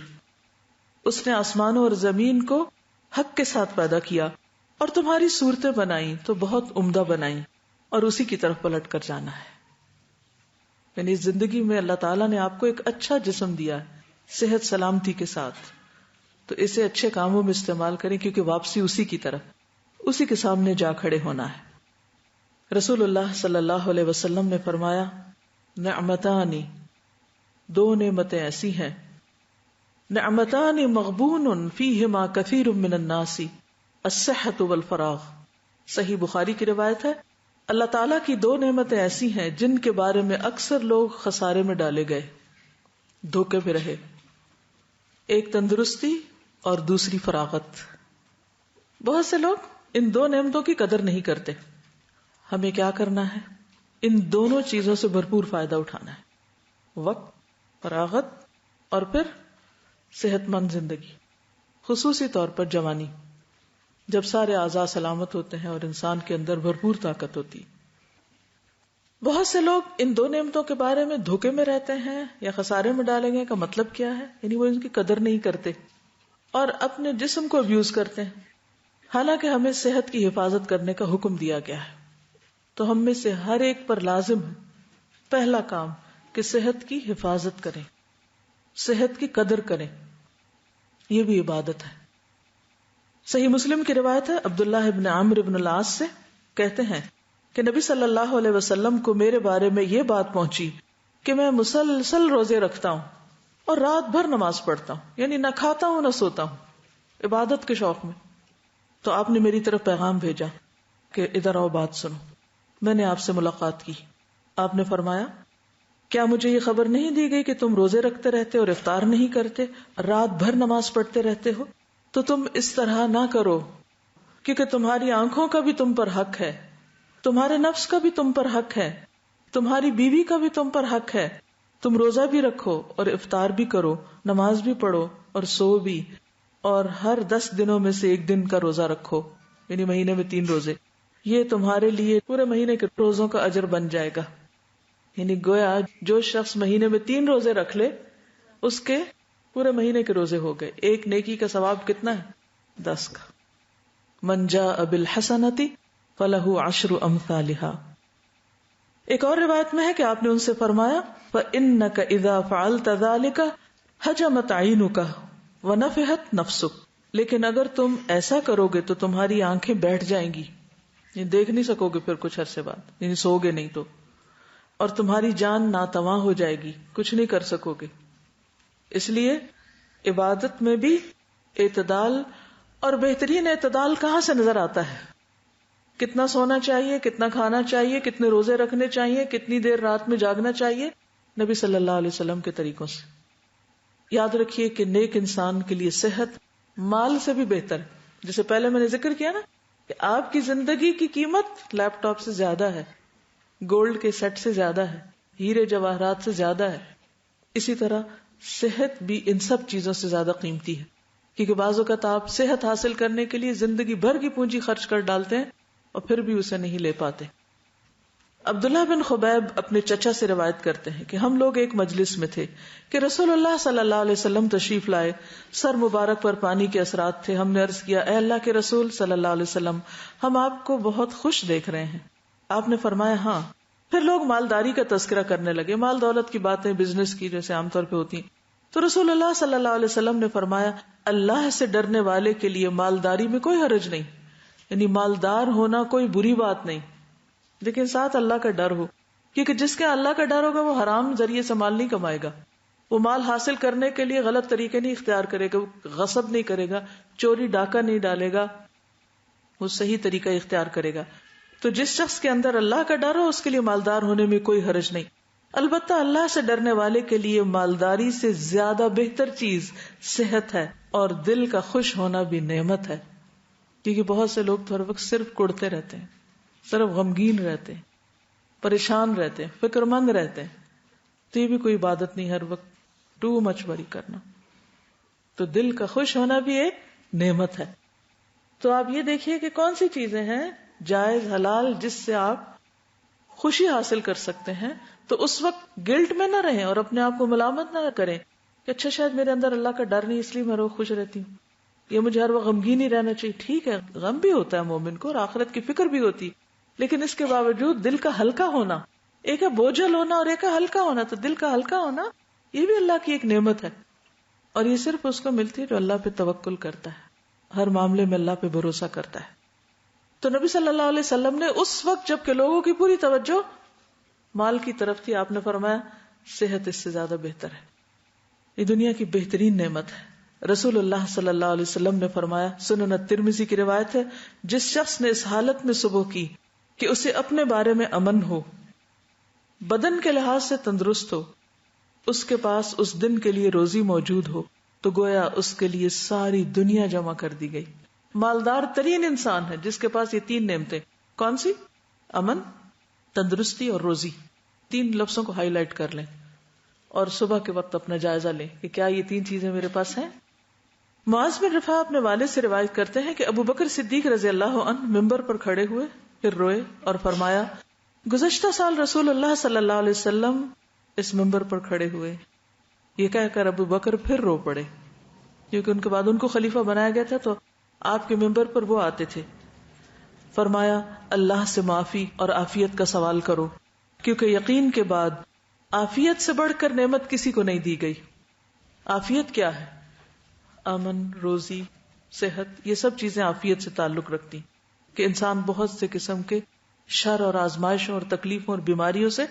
Speaker 1: اس نے آسمانوں اور زمین کو حق کے ساتھ پیدا کیا اور تمہاری صورتیں بنائیں تو بہت عمدہ بنائیں اور اسی کی طرف پلٹ کر جانا ہے. یعنی زندگی میں اللہ تعالیٰ نے آپ کو ایک اچھا جسم دیا ہے صحت سلامتی کے ساتھ, تو اسے اچھے کاموں میں استعمال کریں کیونکہ واپسی اسی کی طرف, اسی کے سامنے جا کھڑے ہونا ہے. رسول اللہ صلی اللہ علیہ وسلم نے فرمایا نعمتان, 2 نعمتیں ایسی ہیں, نعمتان مغبون فیہما کثیر من الناس الصحۃ والفراغ. صحیح بخاری کی روایت ہے اللہ تعالیٰ کی 2 نعمتیں ایسی ہیں جن کے بارے میں اکثر لوگ خسارے میں ڈالے گئے, دھوکے میں رہے. ایک تندرستی اور دوسری فراغت. بہت سے لوگ ان 2 نعمتوں کی قدر نہیں کرتے. ہمیں کیا کرنا ہے؟ ان دونوں چیزوں سے بھرپور فائدہ اٹھانا ہے, وقت, فراغت اور پھر صحت مند زندگی, خصوصی طور پر جوانی, جب سارے اعضاء سلامت ہوتے ہیں اور انسان کے اندر بھرپور طاقت ہوتی. بہت سے لوگ ان 2 نعمتوں کے بارے میں دھوکے میں رہتے ہیں یا خسارے میں ڈالیں گے کا مطلب کیا ہے, یعنی وہ ان کی قدر نہیں کرتے اور اپنے جسم کو ابیوز کرتے ہیں. حالانکہ ہمیں صحت کی حفاظت کرنے کا حکم دیا گیا ہے, تو ہم میں سے ہر ایک پر لازم ہے پہلا کام کہ صحت کی حفاظت کریں, صحت کی قدر کریں. یہ بھی عبادت ہے. صحیح مسلم کی روایت ہے عبداللہ ابن عمرو ابن العاص سے, کہتے ہیں کہ نبی صلی اللہ علیہ وسلم کو میرے بارے میں یہ بات پہنچی کہ میں مسلسل روزے رکھتا ہوں اور رات بھر نماز پڑھتا ہوں, یعنی نہ کھاتا ہوں نہ سوتا ہوں, عبادت کے شوق میں. تو آپ نے میری طرف پیغام بھیجا کہ ادھر آؤ بات سنو. میں نے آپ سے ملاقات کی. آپ نے فرمایا کیا مجھے یہ خبر نہیں دی گئی کہ تم روزے رکھتے رہتے اور افطار نہیں کرتے, رات بھر نماز پڑھتے رہتے ہو؟ تو تم اس طرح نہ کرو, کیونکہ تمہاری آنکھوں کا بھی تم پر حق ہے, تمہارے نفس کا بھی تم پر حق ہے, تمہاری بیوی کا بھی تم پر حق ہے. تم روزہ بھی رکھو اور افطار بھی کرو, نماز بھی پڑھو اور سو بھی, اور ہر 10 دنوں میں سے 1 دن کا روزہ رکھو, یعنی مہینے میں 3 روزے. یہ تمہارے لیے پورے مہینے کے روزوں کا اجر بن جائے گا. یعنی گویا جو شخص مہینے میں 3 روزے رکھ لے اس کے پورے مہینے کے روزے ہو گئے. ایک نیکی کا ثواب کتنا ہے؟ 10 کا. من جاء بالحسنۃ فلہ 10 امثالها. ایک اور روایت میں ہے کہ آپ نے ان سے فرمایا فإنک اذا فعلت ذلک حجمت عینک ونفحت نفسک. لیکن اگر تم ایسا کرو گے تو تمہاری آنکھیں بیٹھ جائیں گی, یعنی دیکھ نہیں سکو گے پھر کچھ عرصے بعد, یعنی سو گے نہیں تو, اور تمہاری جان ناتواں ہو جائے گی, کچھ نہیں کر سکو گے. اس لیے عبادت میں بھی اعتدال, اور بہترین اعتدال کہاں سے نظر آتا ہے؟ کتنا سونا چاہیے, کتنا کھانا چاہیے, کتنے روزے رکھنے چاہیے, کتنی دیر رات میں جاگنا چاہیے, نبی صلی اللہ علیہ وسلم کے طریقوں سے. یاد رکھیے کہ نیک انسان کے لیے صحت مال سے بھی بہتر ہے. جیسے پہلے میں نے ذکر کیا نا کہ آپ کی زندگی کی قیمت لیپ ٹاپ سے زیادہ ہے، گولڈ کے سیٹ سے زیادہ ہے، ہیرے جواہرات سے زیادہ ہے. اسی طرح صحت بھی ان سب چیزوں سے زیادہ قیمتی ہے، کیونکہ بعض اوقات آپ صحت حاصل کرنے کے لیے زندگی بھر کی پونجی خرچ کر ڈالتے ہیں اور پھر بھی اسے نہیں لے پاتے. عبداللہ بن خبیب اپنے چچا سے روایت کرتے ہیں کہ ہم لوگ ایک مجلس میں تھے کہ رسول اللہ صلی اللہ علیہ وسلم تشریف لائے، سر مبارک پر پانی کے اثرات تھے. ہم نے عرض کیا، اے اللہ کے رسول صلی اللہ علیہ وسلم، ہم آپ کو بہت خوش دیکھ رہے ہیں. آپ نے فرمایا ہاں. پھر لوگ مالداری کا تذکرہ کرنے لگے، مال دولت کی باتیں، بزنس کی جیسے عام طور پہ ہوتی ہیں. تو رسول اللہ صلی اللہ علیہ وسلم نے فرمایا، اللہ سے ڈرنے والے کے لیے مالداری میں کوئی حرج نہیں، یعنی مالدار ہونا کوئی بری بات نہیں، لیکن ساتھ اللہ کا ڈر ہو، کیونکہ جس کے اللہ کا ڈر ہوگا وہ حرام ذریعے سے مال نہیں کمائے گا، وہ مال حاصل کرنے کے لیے غلط طریقے نہیں اختیار کرے گا، غصب نہیں کرے گا، چوری ڈاکہ نہیں ڈالے گا، وہ صحیح طریقہ اختیار کرے گا. تو جس شخص کے اندر اللہ کا ڈر ہو اس کے لیے مالدار ہونے میں کوئی حرج نہیں. البتہ اللہ سے ڈرنے والے کے لیے مالداری سے زیادہ بہتر چیز صحت ہے، اور دل کا خوش ہونا بھی نعمت ہے، کیونکہ بہت سے لوگ تو ہر وقت صرف کڑتے رہتے ہیں، صرف غمگین رہتے ہیں، پریشان رہتے ہیں، فکر مند رہتے ہیں. تو یہ بھی کوئی عبادت نہیں، ہر وقت ٹو مچ وری کرنا. تو دل کا خوش ہونا بھی ایک نعمت ہے. تو آپ یہ دیکھیے کہ کون سی چیزیں ہیں جائز حلال جس سے آپ خوشی حاصل کر سکتے ہیں. تو اس وقت گلٹ میں نہ رہیں اور اپنے آپ کو ملامت نہ کریں کہ اچھا شاید میرے اندر اللہ کا ڈر نہیں اس لیے میں روز خوش رہتی ہوں، یہ مجھے ہر وقت غمگین ہی رہنا چاہیے. ٹھیک ہے، غم بھی ہوتا ہے مومن کو اور آخرت کی فکر بھی ہوتی، لیکن اس کے باوجود دل کا ہلکا ہونا، ایک ہے بوجھل ہونا اور ایک ہے ہلکا ہونا. تو دل کا ہلکا ہونا یہ بھی اللہ کی ایک نعمت ہے، اور یہ صرف اس کو ملتی ہے جو اللہ پہ توکل کرتا ہے، ہر معاملے میں اللہ پہ بھروسہ کرتا ہے. تو نبی صلی اللہ علیہ وسلم نے اس وقت جب کہ لوگوں کی پوری توجہ مال کی طرف تھی، آپ نے فرمایا صحت اس سے زیادہ بہتر ہے، یہ دنیا کی بہترین نعمت ہے. رسول اللہ صلی اللہ علیہ وسلم نے فرمایا، سنن الترمذی کی روایت ہے، جس شخص نے اس حالت میں صبح کی کہ اسے اپنے بارے میں امن ہو، بدن کے لحاظ سے تندرست ہو، اس کے پاس اس دن کے لیے روزی موجود ہو، تو گویا اس کے لیے ساری دنیا جمع کر دی گئی. مالدار ترین انسان ہے جس کے پاس یہ تین نعمتیں. کون سی؟ امن، تندرستی اور روزی. تین لفظوں کو ہائی لائٹ کر لیں اور صبح کے وقت اپنا جائزہ لیں کہ کیا یہ تین چیزیں میرے پاس ہیں. معاذ بن رفاع اپنے والد سے روایت کرتے ہیں کہ ابو بکر صدیق رضی اللہ عنہ ممبر پر کھڑے ہوئے، پھر روئے اور فرمایا، گزشتہ سال رسول اللہ صلی اللہ علیہ وسلم اس ممبر پر کھڑے ہوئے. یہ کہہ کر ابو بکر پھر رو پڑے، کیونکہ ان کے بعد ان کو خلیفہ بنایا گیا تھا، تو آپ کے ممبر پر وہ آتے تھے. فرمایا، اللہ سے معافی اور عافیت کا سوال کرو، کیونکہ یقین کے بعد عافیت سے بڑھ کر نعمت کسی کو نہیں دی گئی. عافیت کیا ہے؟ امن، روزی، صحت، یہ سب چیزیں عافیت سے تعلق رکھتی کہ انسان بہت سے قسم کے شر اور آزمائشوں اور تکلیفوں اور بیماریوں سے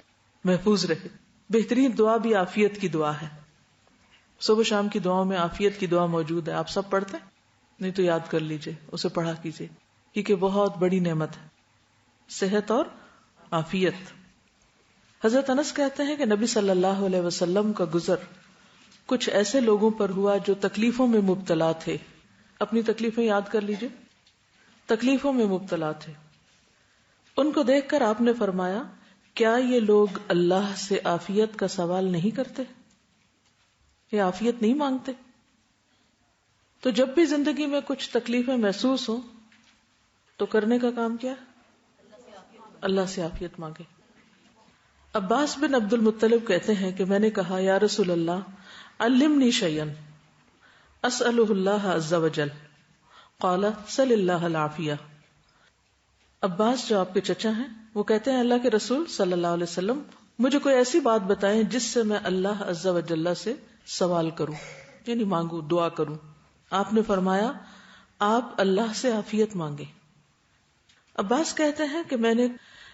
Speaker 1: محفوظ رہے. بہترین دعا بھی عافیت کی دعا ہے. صبح شام کی دعاؤں میں عافیت کی دعا موجود ہے. آپ سب پڑھتے ہیں؟ نہیں تو یاد کر لیجئے، اسے پڑھا کیجئے، کیونکہ بہت بڑی نعمت ہے صحت اور عافیت. حضرت انس کہتے ہیں کہ نبی صلی اللہ علیہ وسلم کا گزر کچھ ایسے لوگوں پر ہوا جو تکلیفوں میں مبتلا تھے. اپنی تکلیفیں یاد کر لیجئے، تکلیفوں میں مبتلا تھے. ان کو دیکھ کر آپ نے فرمایا، کیا یہ لوگ اللہ سے عافیت کا سوال نہیں کرتے؟ یہ عافیت نہیں مانگتے؟ تو جب بھی زندگی میں کچھ تکلیفیں محسوس ہوں تو کرنے کا کام کیا؟ اللہ سے عافیت مانگے. عباس بن عبد المطلب کہتے ہیں کہ میں نے کہا، یا رسول اللہ، علمنی شیئا اسألہ اللہ عز وجل. قال سل اللہ العافیہ. عباس جو آپ کے چچا ہیں وہ کہتے ہیں، اللہ کے رسول صلی اللہ علیہ وسلم مجھے کوئی ایسی بات بتائیں جس سے میں اللہ عز وجل سے سوال کروں، یعنی مانگوں، دعا کروں. آپ نے فرمایا، آپ اللہ سے عافیت مانگے. عباس کہتے ہیں کہ میں نے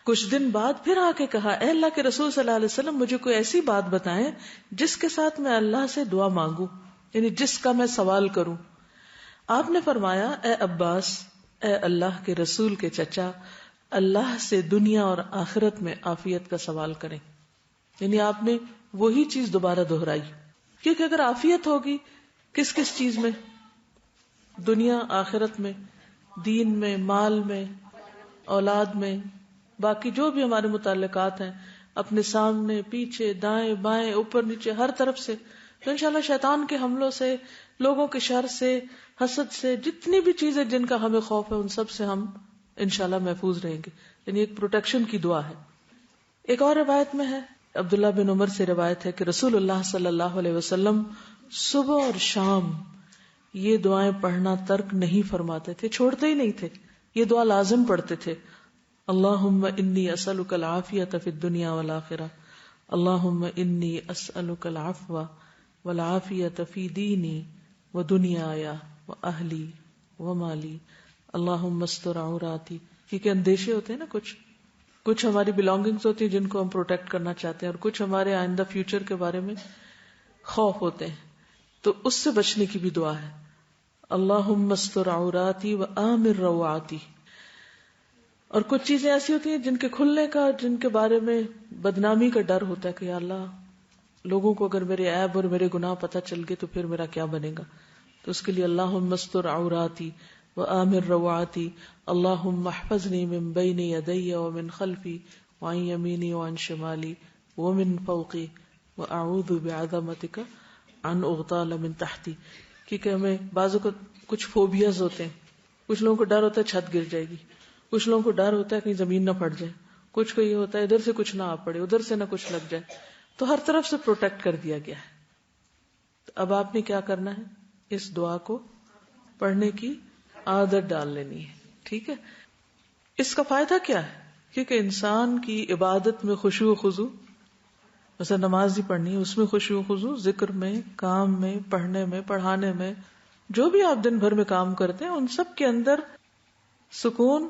Speaker 1: کچھ دن بعد پھر آ کے کہا، اے اللہ کے رسول صلی اللہ علیہ وسلم مجھے کوئی ایسی بات بتائیں جس کے ساتھ میں اللہ سے دعا مانگوں، یعنی جس کا میں سوال کروں. آپ نے فرمایا، اے عباس، اے اللہ کے رسول کے چچا، اللہ سے دنیا اور آخرت میں عافیت کا سوال کریں. یعنی آپ نے وہی چیز دوبارہ دہرائی، کیونکہ اگر عافیت ہوگی کس کس چیز میں؟ دنیا آخرت میں. دین میں، مال میں، اولاد میں، باقی جو بھی ہمارے متعلقات ہیں، اپنے سامنے، پیچھے، دائیں بائیں، اوپر نیچے، ہر طرف سے. تو انشاءاللہ شیطان کے حملوں سے، لوگوں کے شر سے، حسد سے، جتنی بھی چیزیں جن کا ہمیں خوف ہے ان سب سے ہم انشاءاللہ محفوظ رہیں گے. یعنی ایک پروٹیکشن کی دعا ہے. ایک اور روایت میں ہے، عبداللہ بن عمر سے روایت ہے کہ رسول اللہ صلی اللہ علیہ وسلم صبح اور شام یہ دعائیں پڑھنا ترک نہیں فرماتے تھے، چھوڑتے ہی نہیں تھے، یہ دعا لازم پڑھتے تھے. اللہم انی اسألک العافیۃ فی الدنیا والآخرہ، اللہم انی اسألک العفو والعافیۃ فی دینی ودنیای واہلی ومالی، اللہم استر عوراتی. کیونکہ اندیشے ہوتے ہیں نا، کچھ ہماری بلانگنگز ہوتی ہیں جن کو ہم پروٹیکٹ کرنا چاہتے ہیں، اور کچھ ہمارے آئندہ فیوچر کے بارے میں خوف ہوتے ہیں، تو اس سے بچنے کی بھی دعا ہے. اللہم استر عوراتی وآمن روعاتی. اور کچھ چیزیں ایسی ہوتی ہیں جن کے کھلنے کا، جن کے بارے میں بدنامی کا ڈر ہوتا ہے کہ یا اللہ لوگوں کو اگر میرے عیب اور میرے گناہ پتہ چل گئے تو پھر میرا کیا بنے گا. تو اس کے لیے اللہم استر عوراتی وآمن روعاتی، اللہم احفظنی من بین یدی ومن خلفی وعن یمینی وعن شمالی ومن فوقی واعوذ بعظمتک ان اغتال من تحتی. کیونکہ ہمیں بعضوں کو کچھ فوبیاز ہوتے ہیں، کچھ لوگوں کو ڈر ہوتا ہے چھت گر جائے گی، کچھ لوگوں کو ڈر ہوتا ہے کہیں زمین نہ پھٹ جائے، کچھ کو یہ ہوتا ہے ادھر سے کچھ نہ آ پڑے، ادھر سے نہ کچھ لگ جائے. تو ہر طرف سے پروٹیکٹ کر دیا گیا ہے. تو اب آپ نے کیا کرنا ہے، اس دعا کو پڑھنے کی عادت ڈال لینی ہے. ٹھیک ہے. اس کا فائدہ کیا ہے؟ کیونکہ انسان کی عبادت میں خشوع و خضوع، مثلا نماز ہی پڑھنی ہے، اس میں خشوع و خضوع، ذکر میں، کام میں، پڑھنے میں، پڑھانے میں، جو بھی آپ دن بھر میں کام کرتے ہیں ان سب کے اندر سکون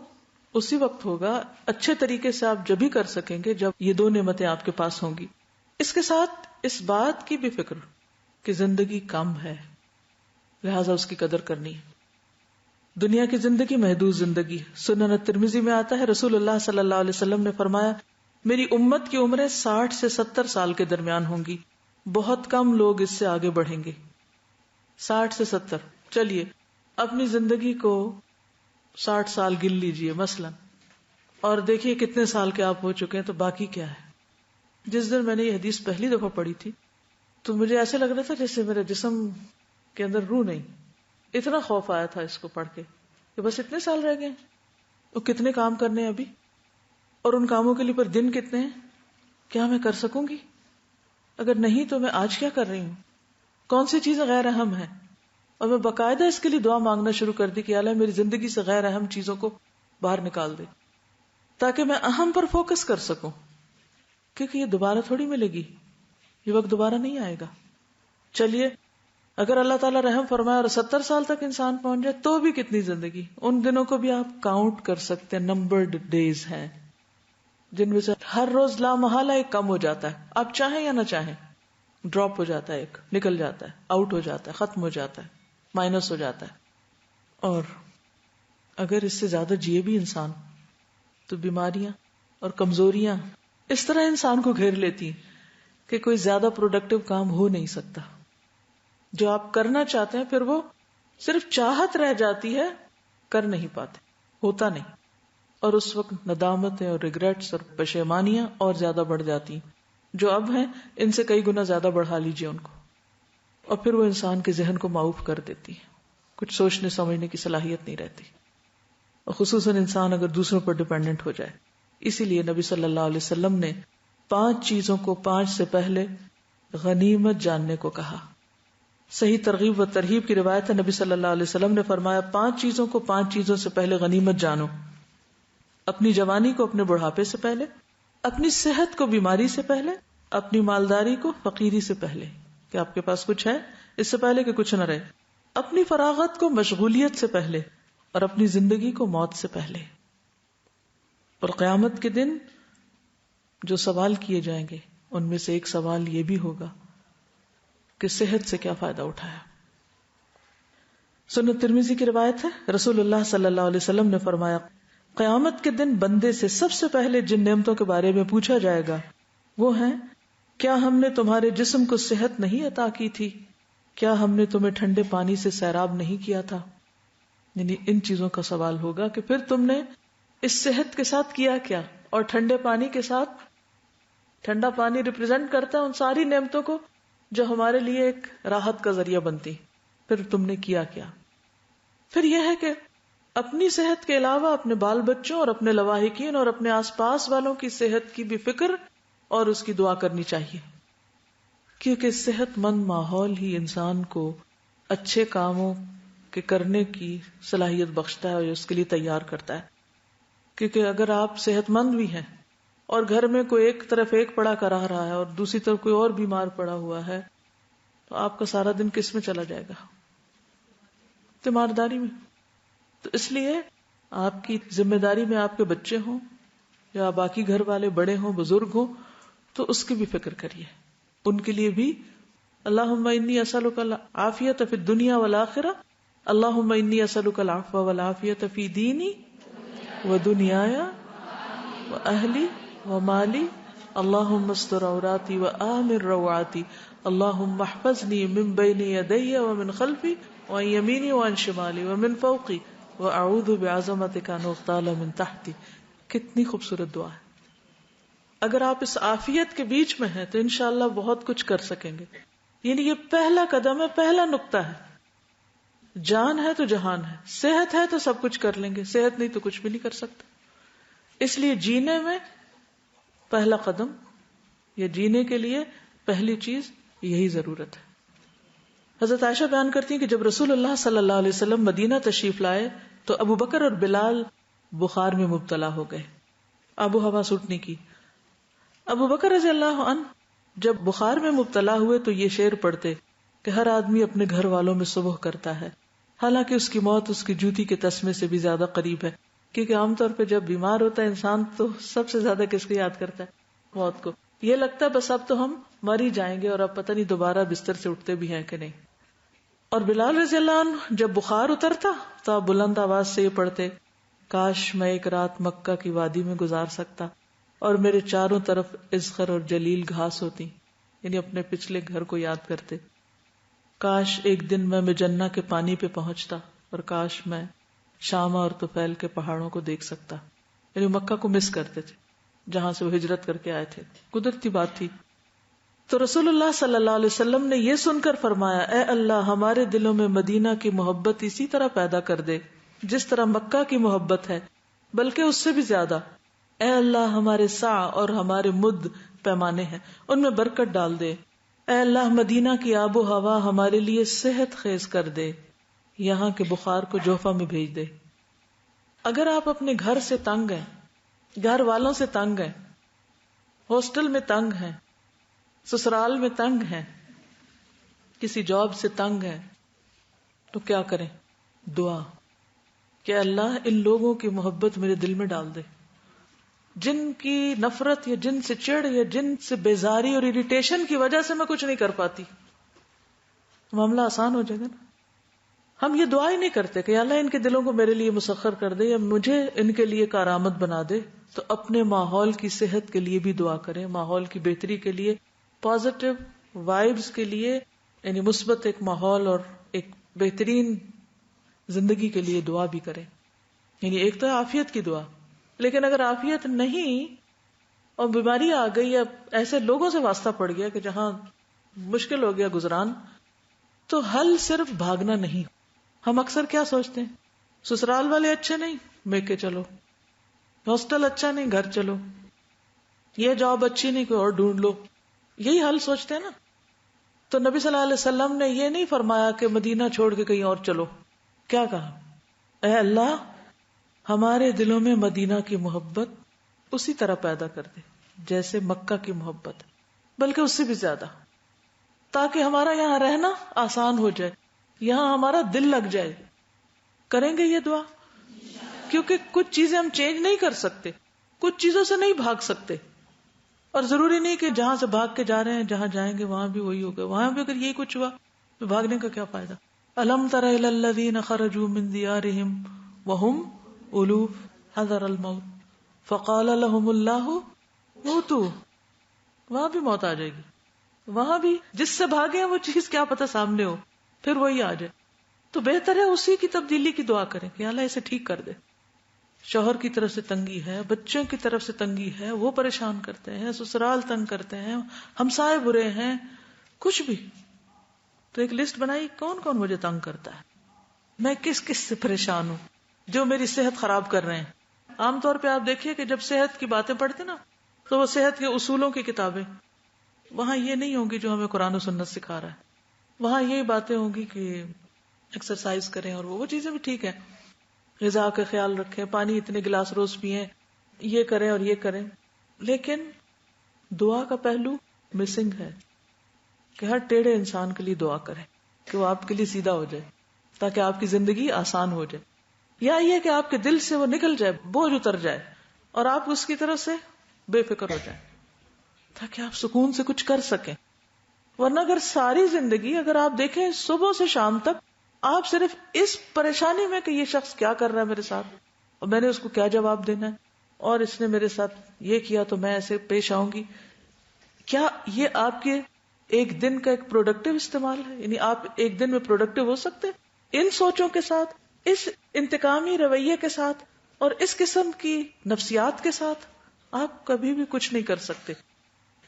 Speaker 1: اسی وقت ہوگا. اچھے طریقے سے آپ جب ہی کر سکیں گے جب یہ دو نعمتیں آپ کے پاس ہوں گی. اس کے ساتھ اس بات کی بھی فکر کہ زندگی کم ہے، لہذا اس کی قدر کرنی ہے. دنیا کی زندگی محدود زندگی. سنن ترمذی میں آتا ہے رسول اللہ صلی اللہ علیہ وسلم نے فرمایا میری امت کی عمریں 60 سے 70 سال کے درمیان ہوں گی، بہت کم لوگ اس سے آگے بڑھیں گے. 60 سے 70. چلیے اپنی زندگی کو 60 سال گن لیجئے مثلا، اور دیکھیے کتنے سال کے آپ ہو چکے ہیں، تو باقی کیا ہے. جس دن میں نے یہ حدیث پہلی دفعہ پڑھی تھی تو مجھے ایسے لگ رہا تھا جیسے میرے جسم کے اندر روح نہیں. اتنا خوف آیا تھا اس کو پڑھ کے کہ بس اتنے سال رہ گئے، اور کتنے کام کرنے ہیں ابھی، اور ان کاموں کے لیے پر دن کتنے ہیں، کیا میں کر سکوں گی؟ اگر نہیں تو میں آج کیا کر رہی ہوں، کون سی چیزیں غیر اہم ہیں. اور میں باقاعدہ اس کے لیے دعا مانگنا شروع کر دی کہ اللہ میری زندگی سے غیر اہم چیزوں کو باہر نکال دے تاکہ میں اہم پر فوکس کر سکوں، کیونکہ یہ دوبارہ تھوڑی ملے گی، یہ وقت دوبارہ نہیں آئے گا. چلیے اگر اللہ تعالیٰ رحم فرمائے اور 70 سال تک انسان پہنچ جائے تو بھی کتنی زندگی، ان دنوں کو بھی آپ کاؤنٹ کر سکتے ہیں. نمبرڈ ڈیز ہیں جن میں سے ہر روز لا محالہ ایک کم ہو جاتا ہے، آپ چاہیں یا نہ چاہیں. ڈراپ ہو جاتا ہے، ایک نکل جاتا ہے، آؤٹ ہو جاتا ہے، ختم ہو جاتا ہے، مائنس ہو جاتا ہے. اور اگر اس سے زیادہ جیے بھی انسان تو بیماریاں اور کمزوریاں اس طرح انسان کو گھیر لیتی ہیں کہ کوئی زیادہ پروڈکٹیو کام ہو نہیں سکتا. جو آپ کرنا چاہتے ہیں پھر وہ صرف چاہت رہ جاتی ہے، کر نہیں پاتے، ہوتا نہیں. اور اس وقت ندامتیں اور ریگریٹس اور پشیمانیاں اور زیادہ بڑھ جاتی ہیں، جو اب ہیں ان سے کئی گنا زیادہ بڑھا لیجئے ان کو. اور پھر وہ انسان کے ذہن کو معوف کر دیتی ہے، کچھ سوچنے سمجھنے کی صلاحیت نہیں رہتی، اور خصوصاً انسان اگر دوسروں پر ڈیپینڈنٹ ہو جائے. اسی لیے نبی صلی اللہ علیہ وسلم نے 5 چیزوں کو 5 سے پہلے غنیمت جاننے کو کہا. صحیح ترغیب و ترہیب کی روایت ہے، نبی صلی اللہ علیہ وسلم نے فرمایا 5 چیزوں کو 5 چیزوں سے پہلے غنیمت جانو. اپنی جوانی کو اپنے بڑھاپے سے پہلے، اپنی صحت کو بیماری سے پہلے، اپنی مالداری کو فقیری سے پہلے کہ آپ کے پاس کچھ ہے اس سے پہلے کہ کچھ نہ رہے، اپنی فراغت کو مشغولیت سے پہلے، اور اپنی زندگی کو موت سے پہلے. اور قیامت کے دن جو سوال کیے جائیں گے ان میں سے ایک سوال یہ بھی ہوگا کہ صحت سے کیا فائدہ اٹھایا. سنن ترمذی کی روایت ہے، رسول اللہ صلی اللہ علیہ وسلم نے فرمایا قیامت کے دن بندے سے سب سے پہلے جن نعمتوں کے بارے میں پوچھا جائے گا وہ ہیں کیا ہم نے تمہارے جسم کو صحت نہیں عطا کی تھی، کیا ہم نے تمہیں ٹھنڈے پانی سے سیراب نہیں کیا تھا، یعنی ان چیزوں کا سوال ہوگا کہ پھر تم نے اس صحت کے ساتھ کیا کیا، اور ٹھنڈے پانی کے ساتھ. ٹھنڈا پانی ریپرزینٹ کرتا ہے ان ساری نعمتوں کو جو ہمارے لیے ایک راحت کا ذریعہ بنتی. پھر تم نے کیا کیا. پھر یہ ہے کہ اپنی صحت کے علاوہ اپنے بال بچوں اور اپنے لواحقین اور اپنے آس پاس والوں کی صحت کی بھی فکر اور اس کی دعا کرنی چاہیے، کیونکہ صحت مند ماحول ہی انسان کو اچھے کاموں کے کرنے کی صلاحیت بخشتا ہے اور اس کے لیے تیار کرتا ہے. کیونکہ اگر آپ صحت مند بھی ہیں اور گھر میں کوئی ایک طرف ایک پڑا کرا رہا ہے اور دوسری طرف کوئی اور بیمار پڑا ہوا ہے تو آپ کا سارا دن کس میں چلا جائے گا؟ تیمارداری میں. تو اس لیے آپ کی ذمہ داری میں آپ کے بچے ہوں یا باقی گھر والے بڑے ہوں بزرگ ہوں تو اس کی بھی فکر کریے. ان کے لیے بھی اللہم انی اسألک العافیۃ فی الدنیا والآخرہ، اللہم انی اسألک العفو والعافیۃ فی دینی و دنیایا و اہلی و مالی، اللہم استر عوراتی و آمن روعاتی، اللہم احفظنی من بین یدی و من خلفی وعن یمینی وعن شمالی ومن فوقی واعوذ بعظمتک ان اغتال من تحتی. کتنی خوبصورت دعا ہے. اگر آپ اس عافیت کے بیچ میں ہیں تو انشاءاللہ بہت کچھ کر سکیں گے. یعنی یہ پہلا قدم ہے، پہلا نقطہ ہے. جان ہے تو جہان ہے، صحت ہے تو سب کچھ کر لیں گے، صحت نہیں تو کچھ بھی نہیں کر سکتے. اس لیے جینے میں پہلا قدم یا جینے کے لیے پہلی چیز یہی ضرورت ہے. حضرت عائشہ بیان کرتی ہیں کہ جب رسول اللہ صلی اللہ علیہ وسلم مدینہ تشریف لائے تو ابو بکر اور بلال بخار میں مبتلا ہو گئے، آب و ہوا سوٹنے کی. ابو بکر رضی اللہ عنہ جب بخار میں مبتلا ہوئے تو یہ شعر پڑھتے کہ ہر آدمی اپنے گھر والوں میں صبح کرتا ہے، حالانکہ اس کی موت اس کی جوتی کے تسمے سے بھی زیادہ قریب ہے. کیونکہ عام طور پہ جب بیمار ہوتا ہے انسان تو سب سے زیادہ کس کو یاد کرتا ہے؟ موت کو. یہ لگتا ہے بس اب تو ہم مر ہی جائیں گے اور اب پتہ نہیں دوبارہ بستر سے اٹھتے بھی ہیں کہ نہیں. اور بلال رضی اللہ عنہ جب بخار اترتا تو آپ بلند آواز سے یہ پڑھتے، کاش میں ایک رات مکہ کی وادی میں گزار سکتا اور میرے چاروں طرف اذخر اور جلیل گھاس ہوتی. یعنی اپنے پچھلے گھر کو یاد کرتے. کاش ایک دن میں مجنہ کے پانی پہ پہنچتا اور کاش میں شامہ اور طفیل کے پہاڑوں کو دیکھ سکتا. یعنی مکہ کو مس کرتے تھے جہاں سے وہ ہجرت کر کے آئے تھے. قدرتی بات تھی. تو رسول اللہ صلی اللہ علیہ وسلم نے یہ سن کر فرمایا، اے اللہ ہمارے دلوں میں مدینہ کی محبت اسی طرح پیدا کر دے جس طرح مکہ کی محبت ہے، بلکہ اس سے بھی زیادہ. اے اللہ ہمارے سع اور ہمارے مد پیمانے ہیں، ان میں برکت ڈال دے. اے اللہ مدینہ کی آب و ہوا ہمارے لیے صحت خیز کر دے، یہاں کے بخار کو جوفہ میں بھیج دے. اگر آپ اپنے گھر سے تنگ ہیں، گھر والوں سے تنگ ہیں، ہاسٹل میں تنگ ہیں، سسرال میں تنگ ہیں، کسی جاب سے تنگ ہیں، تو کیا کریں؟ دعا کہ اللہ ان لوگوں کی محبت میرے دل میں ڈال دے جن کی نفرت یا جن سے چڑ یا جن سے بیزاری اور اریٹیشن کی وجہ سے میں کچھ نہیں کر پاتی. معاملہ آسان ہو جائے گا نا. ہم یہ دعا ہی نہیں کرتے کہ اللہ ان کے دلوں کو میرے لیے مسخر کر دے یا مجھے ان کے لیے کارآمد بنا دے. تو اپنے ماحول کی صحت کے لیے بھی دعا کریں، ماحول کی بہتری کے لیے، پازیٹیو وائبز کے لیے، یعنی مثبت ایک ماحول اور ایک بہترین زندگی کے لیے دعا بھی کریں. یعنی ایک تو عافیت کی دعا، لیکن اگر عافیت نہیں اور بیماری آ گئی یا ایسے لوگوں سے واسطہ پڑ گیا کہ جہاں مشکل ہو گیا گزران، تو حل صرف بھاگنا نہیں. ہم اکثر کیا سوچتے ہیں؟ سسرال والے اچھے نہیں، میکے چلو. ہاسٹل اچھا نہیں، گھر چلو. یہ جاب اچھی نہیں، کوئی اور ڈھونڈ لو. یہی حل سوچتے ہیں نا. تو نبی صلی اللہ علیہ وسلم نے یہ نہیں فرمایا کہ مدینہ چھوڑ کے کہیں اور چلو. کیا کہا؟ اے اللہ ہمارے دلوں میں مدینہ کی محبت اسی طرح پیدا کر دے جیسے مکہ کی محبت، بلکہ اس سے بھی زیادہ، تاکہ ہمارا یہاں رہنا آسان ہو جائے، یہاں ہمارا دل لگ جائے. کریں گے یہ دعا؟ کیونکہ کچھ چیزیں ہم چینج نہیں کر سکتے، کچھ چیزوں سے نہیں بھاگ سکتے، اور ضروری نہیں کہ جہاں سے بھاگ کے جا رہے ہیں جہاں جائیں گے وہاں بھی وہی ہوگا. وہاں بھی اگر یہی کچھ ہوا تو بھاگنے کا کیا فائدہ؟ الم تر الی الذین خرجوا من دیارہم وہم الوف حذر الموت فقال لهم اللہ موتوا. وہاں بھی موت آ جائے گی، وہاں بھی جس سے بھاگے وہ چیز کیا پتہ سامنے ہو، پھر وہی آ جائے. تو بہتر ہے اسی کی تبدیلی کی دعا کریں کہ اللہ اسے ٹھیک کر دے. شوہر کی طرف سے تنگی ہے, بچوں کی طرف سے تنگی ہے, وہ پریشان کرتے ہیں, سسرال تنگ کرتے ہیں, ہمسائے برے ہیں, کچھ بھی. تو ایک لسٹ بنائی کون کون مجھے تنگ کرتا ہے, میں کس کس سے پریشان ہوں, جو میری صحت خراب کر رہے ہیں. عام طور پہ آپ دیکھیے کہ جب صحت کی باتیں پڑھتے نا تو وہ صحت کے اصولوں کی کتابیں, وہاں یہ نہیں ہوگی جو ہمیں قرآن و سنت سکھا رہا ہے. وہاں یہی باتیں ہوں گی کہ ایکسرسائز کریں, اور وہ چیزیں بھی ٹھیک ہیں, غذا کا خیال رکھیں, پانی اتنے گلاس روز پئیں, یہ کریں اور یہ کریں. لیکن دعا کا پہلو مسنگ ہے کہ ہر ٹیڑھے انسان کے لیے دعا کریں کہ وہ آپ کے لیے سیدھا ہو جائے تاکہ آپ کی زندگی آسان ہو جائے, یا یہ کہ آپ کے دل سے وہ نکل جائے, بوجھ اتر جائے اور آپ اس کی طرف سے بے فکر ہو جائیں تاکہ آپ سکون سے کچھ کر سکیں. ورنہ اگر ساری زندگی اگر آپ دیکھیں صبح سے شام تک آپ صرف اس پریشانی میں کہ یہ شخص کیا کر رہا ہے میرے ساتھ اور میں نے اس کو کیا جواب دینا ہے, اور اس نے میرے ساتھ یہ کیا تو میں ایسے پیش آؤں گی, کیا یہ آپ کے ایک دن کا ایک پروڈکٹیو استعمال ہے؟ یعنی آپ ایک دن میں پروڈکٹیو ہو سکتے ان سوچوں کے ساتھ, اس انتقامی رویے کے ساتھ اور اس قسم کی نفسیات کے ساتھ؟ آپ کبھی بھی کچھ نہیں کر سکتے.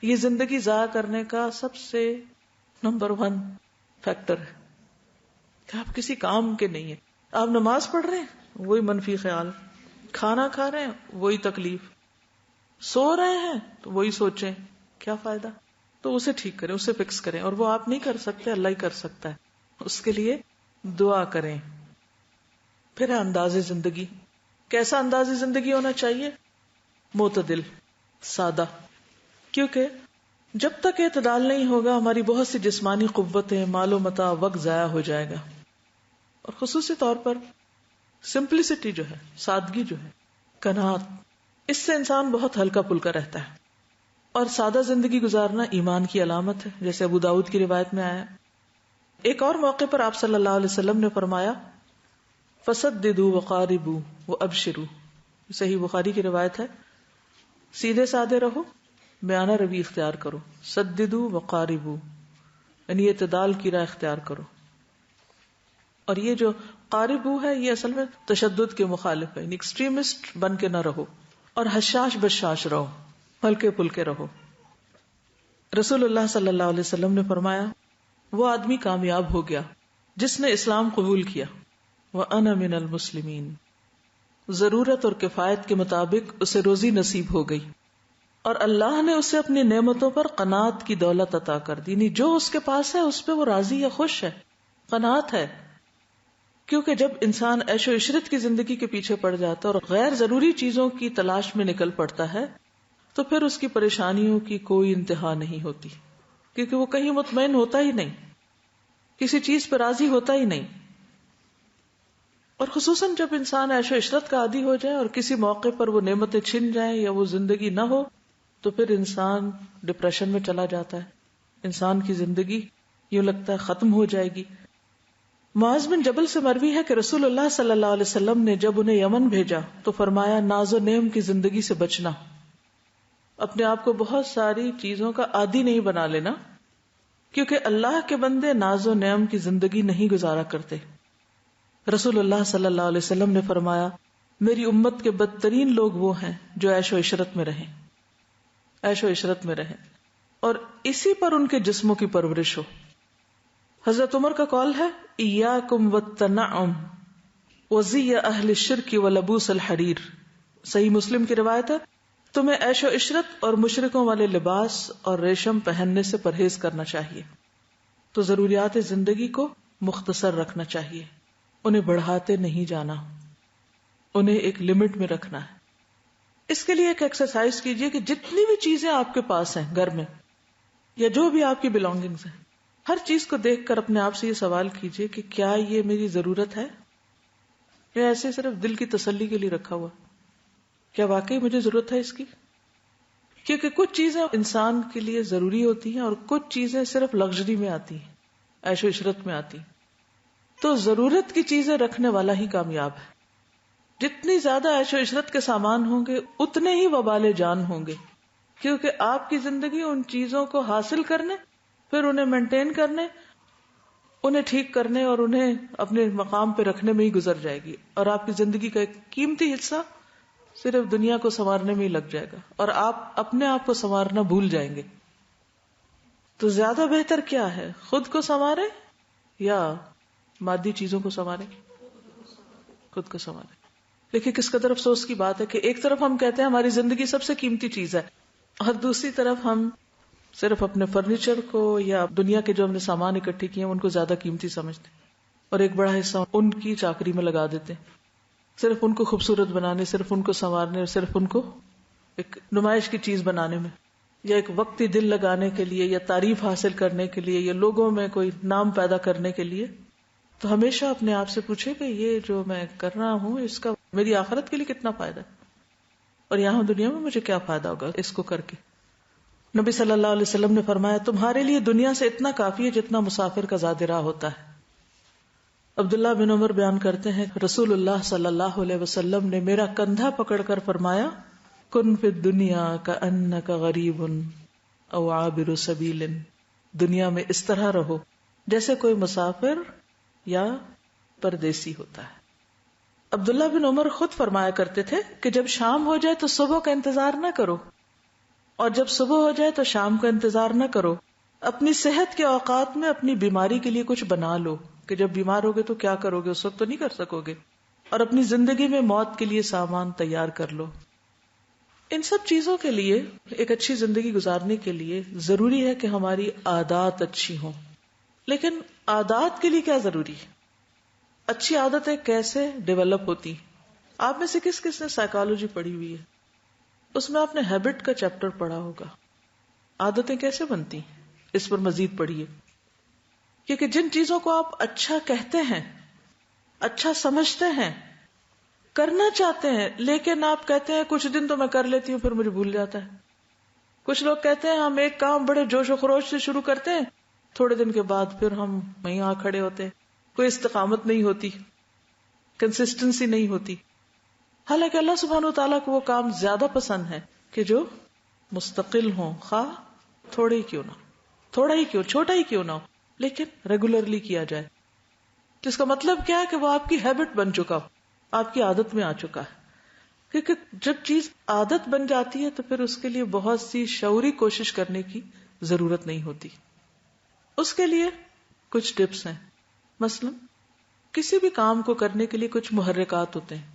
Speaker 1: یہ زندگی ضائع کرنے کا سب سے نمبر 1 فیکٹر ہے کہ آپ کسی کام کے نہیں ہیں. آپ نماز پڑھ رہے ہیں وہی منفی خیال, کھانا کھا رہے ہیں وہی تکلیف, سو رہے ہیں تو وہی سوچیں کیا فائدہ. تو اسے ٹھیک کریں, اسے فکس کریں, اور وہ آپ نہیں کر سکتے, اللہ ہی کر سکتا ہے. اس کے لیے دعا کریں. پھر ہے انداز زندگی. کیسا انداز زندگی ہونا چاہیے؟ معتدل, سادہ. کیونکہ جب تک اعتدال نہیں ہوگا ہماری بہت سی جسمانی قوتیں, مال و متاع, وقت ضائع ہو جائے گا. اور خصوصی طور پر سمپلسٹی جو ہے, سادگی جو ہے, قناعت, اس سے انسان بہت ہلکا پھلکا رہتا ہے. اور سادہ زندگی گزارنا ایمان کی علامت ہے, جیسے ابو داؤد کی روایت میں آیا. ایک اور موقع پر آپ صلی اللہ علیہ وسلم نے فرمایا فسددوا وقاربوا وابشروا, صحیح بخاری کی روایت ہے, سیدھے سادے رہو, میانہ روی اختیار کرو. سددوا وقاربوا یعنی اعتدال کی راہ اختیار کرو. اور یہ جو قاربو ہے یہ اصل میں تشدد کے مخالف ہے, یعنی ایکسٹریمسٹ بن کے نہ رہو, اور حشاش بشاش رہو, ہلکے پھلکے رہو. رسول اللہ صلی اللہ علیہ وسلم نے فرمایا وہ آدمی کامیاب ہو گیا جس نے اسلام قبول کیا. وَأَنَا مِنَ الْمُسْلِمِينَ, ضرورت اور کفایت کے مطابق اسے روزی نصیب ہو گئی, اور اللہ نے اسے اپنی نعمتوں پر قناعت کی دولت عطا کر دی. یعنی جو اس کے پاس ہے اس پہ وہ راضی یا خوش ہے, قناعت ہے. کیونکہ جب انسان عیش و عشرت کی زندگی کے پیچھے پڑ جاتا ہے اور غیر ضروری چیزوں کی تلاش میں نکل پڑتا ہے تو پھر اس کی پریشانیوں کی کوئی انتہا نہیں ہوتی, کیونکہ وہ کہیں مطمئن ہوتا ہی نہیں, کسی چیز پہ راضی ہوتا ہی نہیں. اور خصوصاً جب انسان عیش و عشرت کا عادی ہو جائے اور کسی موقع پر وہ نعمتیں چھن جائیں یا وہ زندگی نہ ہو تو پھر انسان ڈپریشن میں چلا جاتا ہے, انسان کی زندگی یوں لگتا ہے ختم ہو جائے گی. معاذ بن جبل سے مروی ہے کہ رسول اللہ صلی اللہ علیہ وسلم نے جب انہیں یمن بھیجا تو فرمایا ناز و نعم کی زندگی سے بچنا, اپنے آپ کو بہت ساری چیزوں کا عادی نہیں بنا لینا, کیونکہ اللہ کے بندے ناز و نعم کی زندگی نہیں گزارا کرتے. رسول اللہ صلی اللہ علیہ وسلم نے فرمایا میری امت کے بدترین لوگ وہ ہیں جو عیش و عشرت میں رہیں, عیش و عشرت میں رہیں اور اسی پر ان کے جسموں کی پرورش ہو. حضرت عمر کا قول ہے ایاکم والتنعم وزی اہل الشرک ولبوس الحریر. صحیح مسلم کی روایت ہے تمہیں عیش و عشرت اور مشرکوں والے لباس اور ریشم پہننے سے پرہیز کرنا چاہیے. تو ضروریات زندگی کو مختصر رکھنا چاہیے, انہیں بڑھاتے نہیں جانا, انہیں ایک لمٹ میں رکھنا ہے. اس کے لیے ایک ایکسرسائز کیجئے کہ جتنی بھی چیزیں آپ کے پاس ہیں گھر میں یا جو بھی آپ کی بلانگنگز ہیں, ہر چیز کو دیکھ کر اپنے آپ سے یہ سوال کیجئے کہ کیا یہ میری ضرورت ہے یا ایسے صرف دل کی تسلی کے لیے رکھا ہوا, کیا واقعی مجھے ضرورت ہے اس کی. کیونکہ کچھ چیزیں انسان کے لیے ضروری ہوتی ہیں اور کچھ چیزیں صرف لگژری میں آتی ہیں, عیش و عشرت میں آتی. تو ضرورت کی چیزیں رکھنے والا ہی کامیاب ہے. جتنی زیادہ عیش و عشرت کے سامان ہوں گے اتنے ہی وبال جان ہوں گے, کیونکہ آپ کی زندگی ان چیزوں کو حاصل کرنے, پھر انہیں مینٹین کرنے انہیں ٹھیک کرنے اور انہیں اپنے مقام پہ رکھنے میں ہی گزر جائے گی، اور آپ کی زندگی کا ایک قیمتی حصہ صرف دنیا کو سنوارنے میں ہی لگ جائے گا، اور آپ اپنے آپ کو سنوارنا بھول جائیں گے. تو زیادہ بہتر کیا ہے، خود کو سنوارے یا مادی چیزوں کو سنوارے؟ خود کو سنوارے. لیکن کس قدر افسوس کی بات ہے کہ ایک طرف ہم کہتے ہیں ہماری زندگی سب سے قیمتی چیز ہے، اور دوسری طرف ہم صرف اپنے فرنیچر کو یا دنیا کے جو ہم نے سامان اکٹھے کیے ہیں ان کو زیادہ قیمتی سمجھتے ہیں، اور ایک بڑا حصہ ان کی چاکری میں لگا دیتے ہیں، صرف ان کو خوبصورت بنانے، صرف ان کو سنوارنے، اور صرف ان کو ایک نمائش کی چیز بنانے میں، یا ایک وقتی دل لگانے کے لیے، یا تعریف حاصل کرنے کے لیے، یا لوگوں میں کوئی نام پیدا کرنے کے لیے. تو ہمیشہ اپنے آپ سے پوچھے کہ یہ جو میں کر رہا ہوں اس کا میری آخرت کے لیے کتنا فائدہ ہے، اور یہاں دنیا میں مجھے کیا فائدہ ہوگا اس کو کر کے. نبی صلی اللہ علیہ وسلم نے فرمایا تمہارے لیے دنیا سے اتنا کافی ہے جتنا مسافر کا زاد راہ ہوتا ہے. عبداللہ بن عمر بیان کرتے ہیں رسول اللہ صلی اللہ علیہ وسلم نے میرا کندھا پکڑ کر فرمایا کن فی الدنیا کأنک غریب او عابر سبیل، دنیا میں اس طرح رہو جیسے کوئی مسافر یا پردیسی ہوتا ہے. عبداللہ بن عمر خود فرمایا کرتے تھے کہ جب شام ہو جائے تو صبح کا انتظار نہ کرو، اور جب صبح ہو جائے تو شام کا انتظار نہ کرو. اپنی صحت کے اوقات میں اپنی بیماری کے لیے کچھ بنا لو کہ جب بیمار ہوگے تو کیا کرو گے، اس وقت تو نہیں کر سکو گے، اور اپنی زندگی میں موت کے لیے سامان تیار کر لو. ان سب چیزوں کے لیے، ایک اچھی زندگی گزارنے کے لیے ضروری ہے کہ ہماری عادات اچھی ہوں. لیکن عادات کے لیے کیا ضروری ہے؟ اچھی عادتیں کیسے ڈیولپ ہوتی؟ آپ میں سے کس کس نے سائیکالوجی پڑھی ہوئی ہے؟ اس میں آپ نے ہیبٹ کا چیپٹر پڑھا ہوگا. عادتیں کیسے بنتی، اس پر مزید پڑھیے. کیونکہ جن چیزوں کو آپ اچھا کہتے ہیں، اچھا سمجھتے ہیں، کرنا چاہتے ہیں، لیکن آپ کہتے ہیں کچھ دن تو میں کر لیتی ہوں پھر مجھے بھول جاتا ہے. کچھ لوگ کہتے ہیں ہم ایک کام بڑے جوش و خروش سے شروع کرتے ہیں، تھوڑے دن کے بعد پھر ہم وہیں آ کھڑے ہوتے ہیں، کوئی استقامت نہیں ہوتی، کنسسٹنسی نہیں ہوتی. حالانکہ اللہ سبحانہ وتعالیٰ کو وہ کام زیادہ پسند ہے کہ جو مستقل ہوں، خواہ تھوڑے ہی کیوں نہ، تھوڑا ہی کیوں، چھوٹا ہی کیوں نہ ہو، لیکن ریگولرلی کیا جائے. جس کا مطلب کیا ہے کہ وہ آپ کی ہیبٹ بن چکا ہو، آپ کی عادت میں آ چکا ہے. کیونکہ جب چیز عادت بن جاتی ہے تو پھر اس کے لیے بہت سی شعوری کوشش کرنے کی ضرورت نہیں ہوتی. اس کے لیے کچھ ٹپس ہیں. مثلا کسی بھی کام کو کرنے کے لیے کچھ محرکات ہوتے ہیں.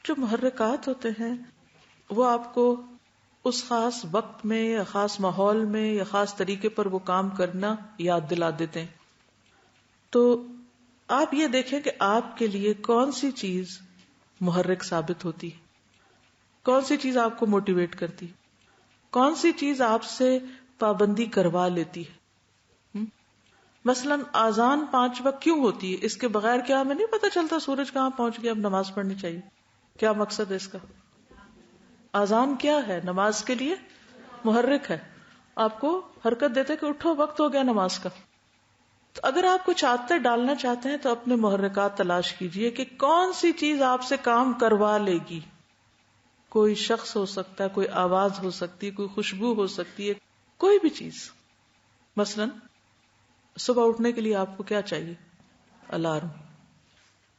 Speaker 1: جو محرکات ہوتے ہیں وہ آپ کو اس خاص وقت میں یا خاص ماحول میں یا خاص طریقے پر وہ کام کرنا یاد دلا دیتے ہیں. تو آپ یہ دیکھیں کہ آپ کے لیے کون سی چیز محرک ثابت ہوتی، کون سی چیز آپ کو موٹیویٹ کرتی، کون سی چیز آپ سے پابندی کروا لیتی ہے. مثلا آذان 5 وقت کیوں ہوتی ہے؟ اس کے بغیر کیا ہمیں نہیں پتا چلتا سورج کہاں پہنچ گیا، اب نماز پڑھنی چاہیے. کیا مقصد ہے اس کا؟ آذان کیا ہے؟ نماز کے لیے محرک ہے، آپ کو حرکت دیتے کہ اٹھو وقت ہو گیا نماز کا. تو اگر آپ کچھ عادتیں ڈالنا چاہتے ہیں تو اپنے محرکات تلاش کیجئے کہ کون سی چیز آپ سے کام کروا لے گی. کوئی شخص ہو سکتا ہے، کوئی آواز ہو سکتی ہے، کوئی خوشبو ہو سکتی ہے، کوئی بھی چیز. مثلا صبح اٹھنے کے لیے آپ کو کیا چاہیے؟ الارم.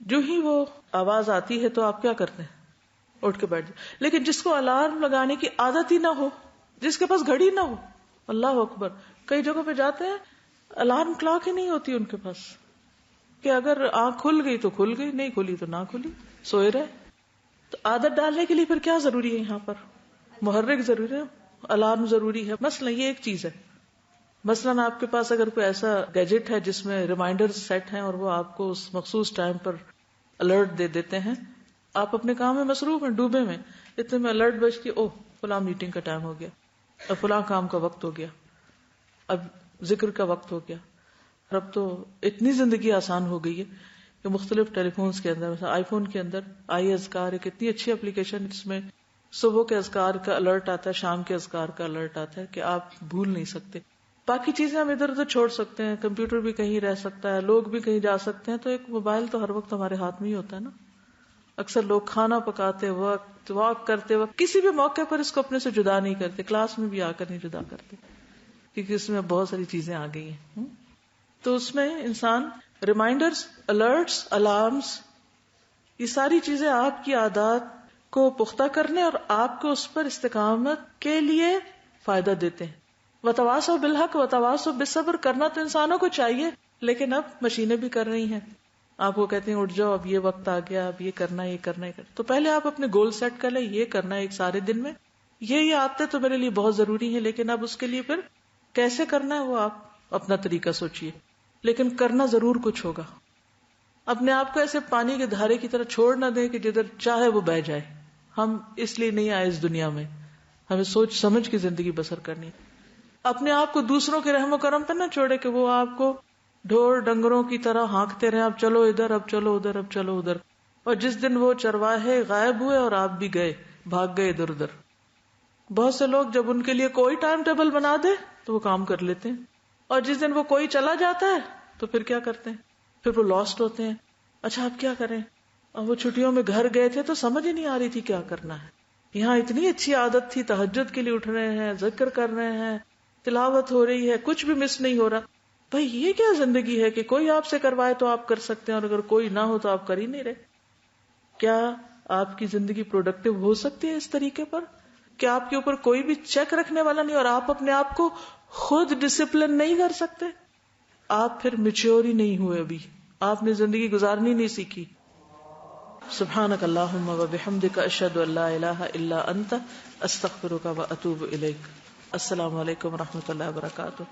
Speaker 1: جو ہی وہ آواز آتی ہے تو آپ کیا کرتے ہیں؟ اٹھ کے بیٹھ جائیں. لیکن جس کو الارم لگانے کی عادت ہی نہ ہو، جس کے پاس گھڑی نہ ہو، اللہ اکبر، کئی جگہوں پہ جاتے ہیں الارم کلاک ہی نہیں ہوتی ان کے پاس، کہ اگر آنکھ کھل گئی تو کھل گئی، نہیں کھلی تو نہ کھلی، سوئے رہے. تو عادت ڈالنے کے لیے پھر کیا ضروری ہے؟ یہاں پر محرک ضروری ہے، الارم ضروری ہے. مثلا یہ ایک چیز ہے. مثلا آپ کے پاس اگر کوئی ایسا گیجٹ ہے جس میں ریمائنڈر سیٹ ہیں اور وہ آپ کو اس مخصوص ٹائم پر الرٹ دے دیتے ہیں، آپ اپنے کام میں مصروف ہیں، ڈوبے میں، اتنے میں الرٹ بجتی، اوہ فلاں میٹنگ کا ٹائم ہو گیا، اور فلاں کام کا وقت ہو گیا، اب ذکر کا وقت ہو گیا. اب تو اتنی زندگی آسان ہو گئی ہے کہ مختلف ٹیلی فونز کے اندر، مثلا آئی فون کے اندر آئی اذکار ایک اتنی اچھی اپلیکیشن جس میں صبح کے اذکار کا الرٹ آتا ہے، شام کے اذکار کا الرٹ آتا ہے کہ آپ بھول نہیں سکتے. باقی چیزیں ہم ادھر ادھر چھوڑ سکتے ہیں، کمپیوٹر بھی کہیں رہ سکتا ہے، لوگ بھی کہیں جا سکتے ہیں، تو ایک موبائل تو ہر وقت ہمارے ہاتھ میں ہی ہوتا ہے نا. اکثر لوگ کھانا پکاتے وقت، واک کرتے وقت، کسی بھی موقع پر اس کو اپنے سے جدا نہیں کرتے، کلاس میں بھی آ کر نہیں جدا کرتے، کیونکہ اس میں بہت ساری چیزیں آ گئی ہیں. تو اس میں انسان ریمائنڈرز، الرٹس، الارمز، یہ ساری چیزیں آپ کی عادات کو پختہ کرنے اور آپ کو اس پر استقامت کے لیے فائدہ دیتے ہیں. وتواصوا بالحق وتواصوا بالصبر کرنا تو انسانوں کو چاہیے، لیکن اب مشینیں بھی کر رہی ہیں. آپ کو کہتے ہیں اٹھ جاؤ، اب یہ وقت آ گیا، اب یہ کرنا ہے، یہ کرنا ہے. تو پہلے آپ اپنے گول سیٹ کر لیں، یہ کرنا ہے ایک سارے دن میں، یہ عادتیں تو میرے لیے بہت ضروری ہیں، لیکن اب اس کے لیے پھر کیسے کرنا ہے وہ آپ اپنا طریقہ سوچیے، لیکن کرنا ضرور کچھ ہوگا. اپنے آپ کو ایسے پانی کے دھارے کی طرح چھوڑ نہ دیں کہ جدھر چاہے وہ بہہ جائے. ہم اس لیے نہیں آئے اس دنیا میں، ہمیں سوچ سمجھ کی زندگی بسر کرنی. اپنے آپ کو دوسروں کے رحم و کرم پہ نہ چھوڑے کہ وہ آپ کو ڈھور ڈنگروں کی طرح ہانکتے رہے، اب چلو ادھر، اب چلو ادھر، اب چلو ادھر. اور جس دن وہ چرواہے غائب ہوئے اور آپ بھی گئے، بھاگ گئے ادھر ادھر. بہت سے لوگ جب ان کے لیے کوئی ٹائم ٹیبل بنا دے تو وہ کام کر لیتے ہیں، اور جس دن وہ کوئی چلا جاتا ہے تو پھر کیا کرتے ہیں، پھر وہ لاسٹ ہوتے ہیں. اچھا اب کیا کریں؟ اب وہ چھٹیوں میں گھر گئے تھے تو سمجھ ہی نہیں آ رہی تھی کیا کرنا ہے. یہاں اتنی اچھی عادت تھی، تہجد کے لیے اٹھ رہے ہیں، ذکر کر رہے ہیں، تلاوت ہو رہی ہے، کچھ بھی مس نہیں ہو رہا. بھائی یہ کیا زندگی ہے کہ کوئی آپ سے کروائے تو آپ کر سکتے ہیں، اور اگر کوئی نہ ہو تو آپ کر ہی نہیں رہے. کیا آپ کی زندگی پروڈکٹیو ہو سکتی ہے اس طریقے پر؟ کیا آپ کے اوپر کوئی بھی چیک رکھنے والا نہیں اور آپ اپنے آپ کو خود ڈسپلن نہیں کر سکتے؟ آپ پھر میچور ہی نہیں ہوئے، ابھی آپ نے زندگی گزارنی نہیں سیکھی. سبحانک اللہم و بحمدک، اشہد ان لا الہ الا انت، استغفرک و اتوب الیک. السلام علیکم و رحمۃ اللہ وبرکاتہ.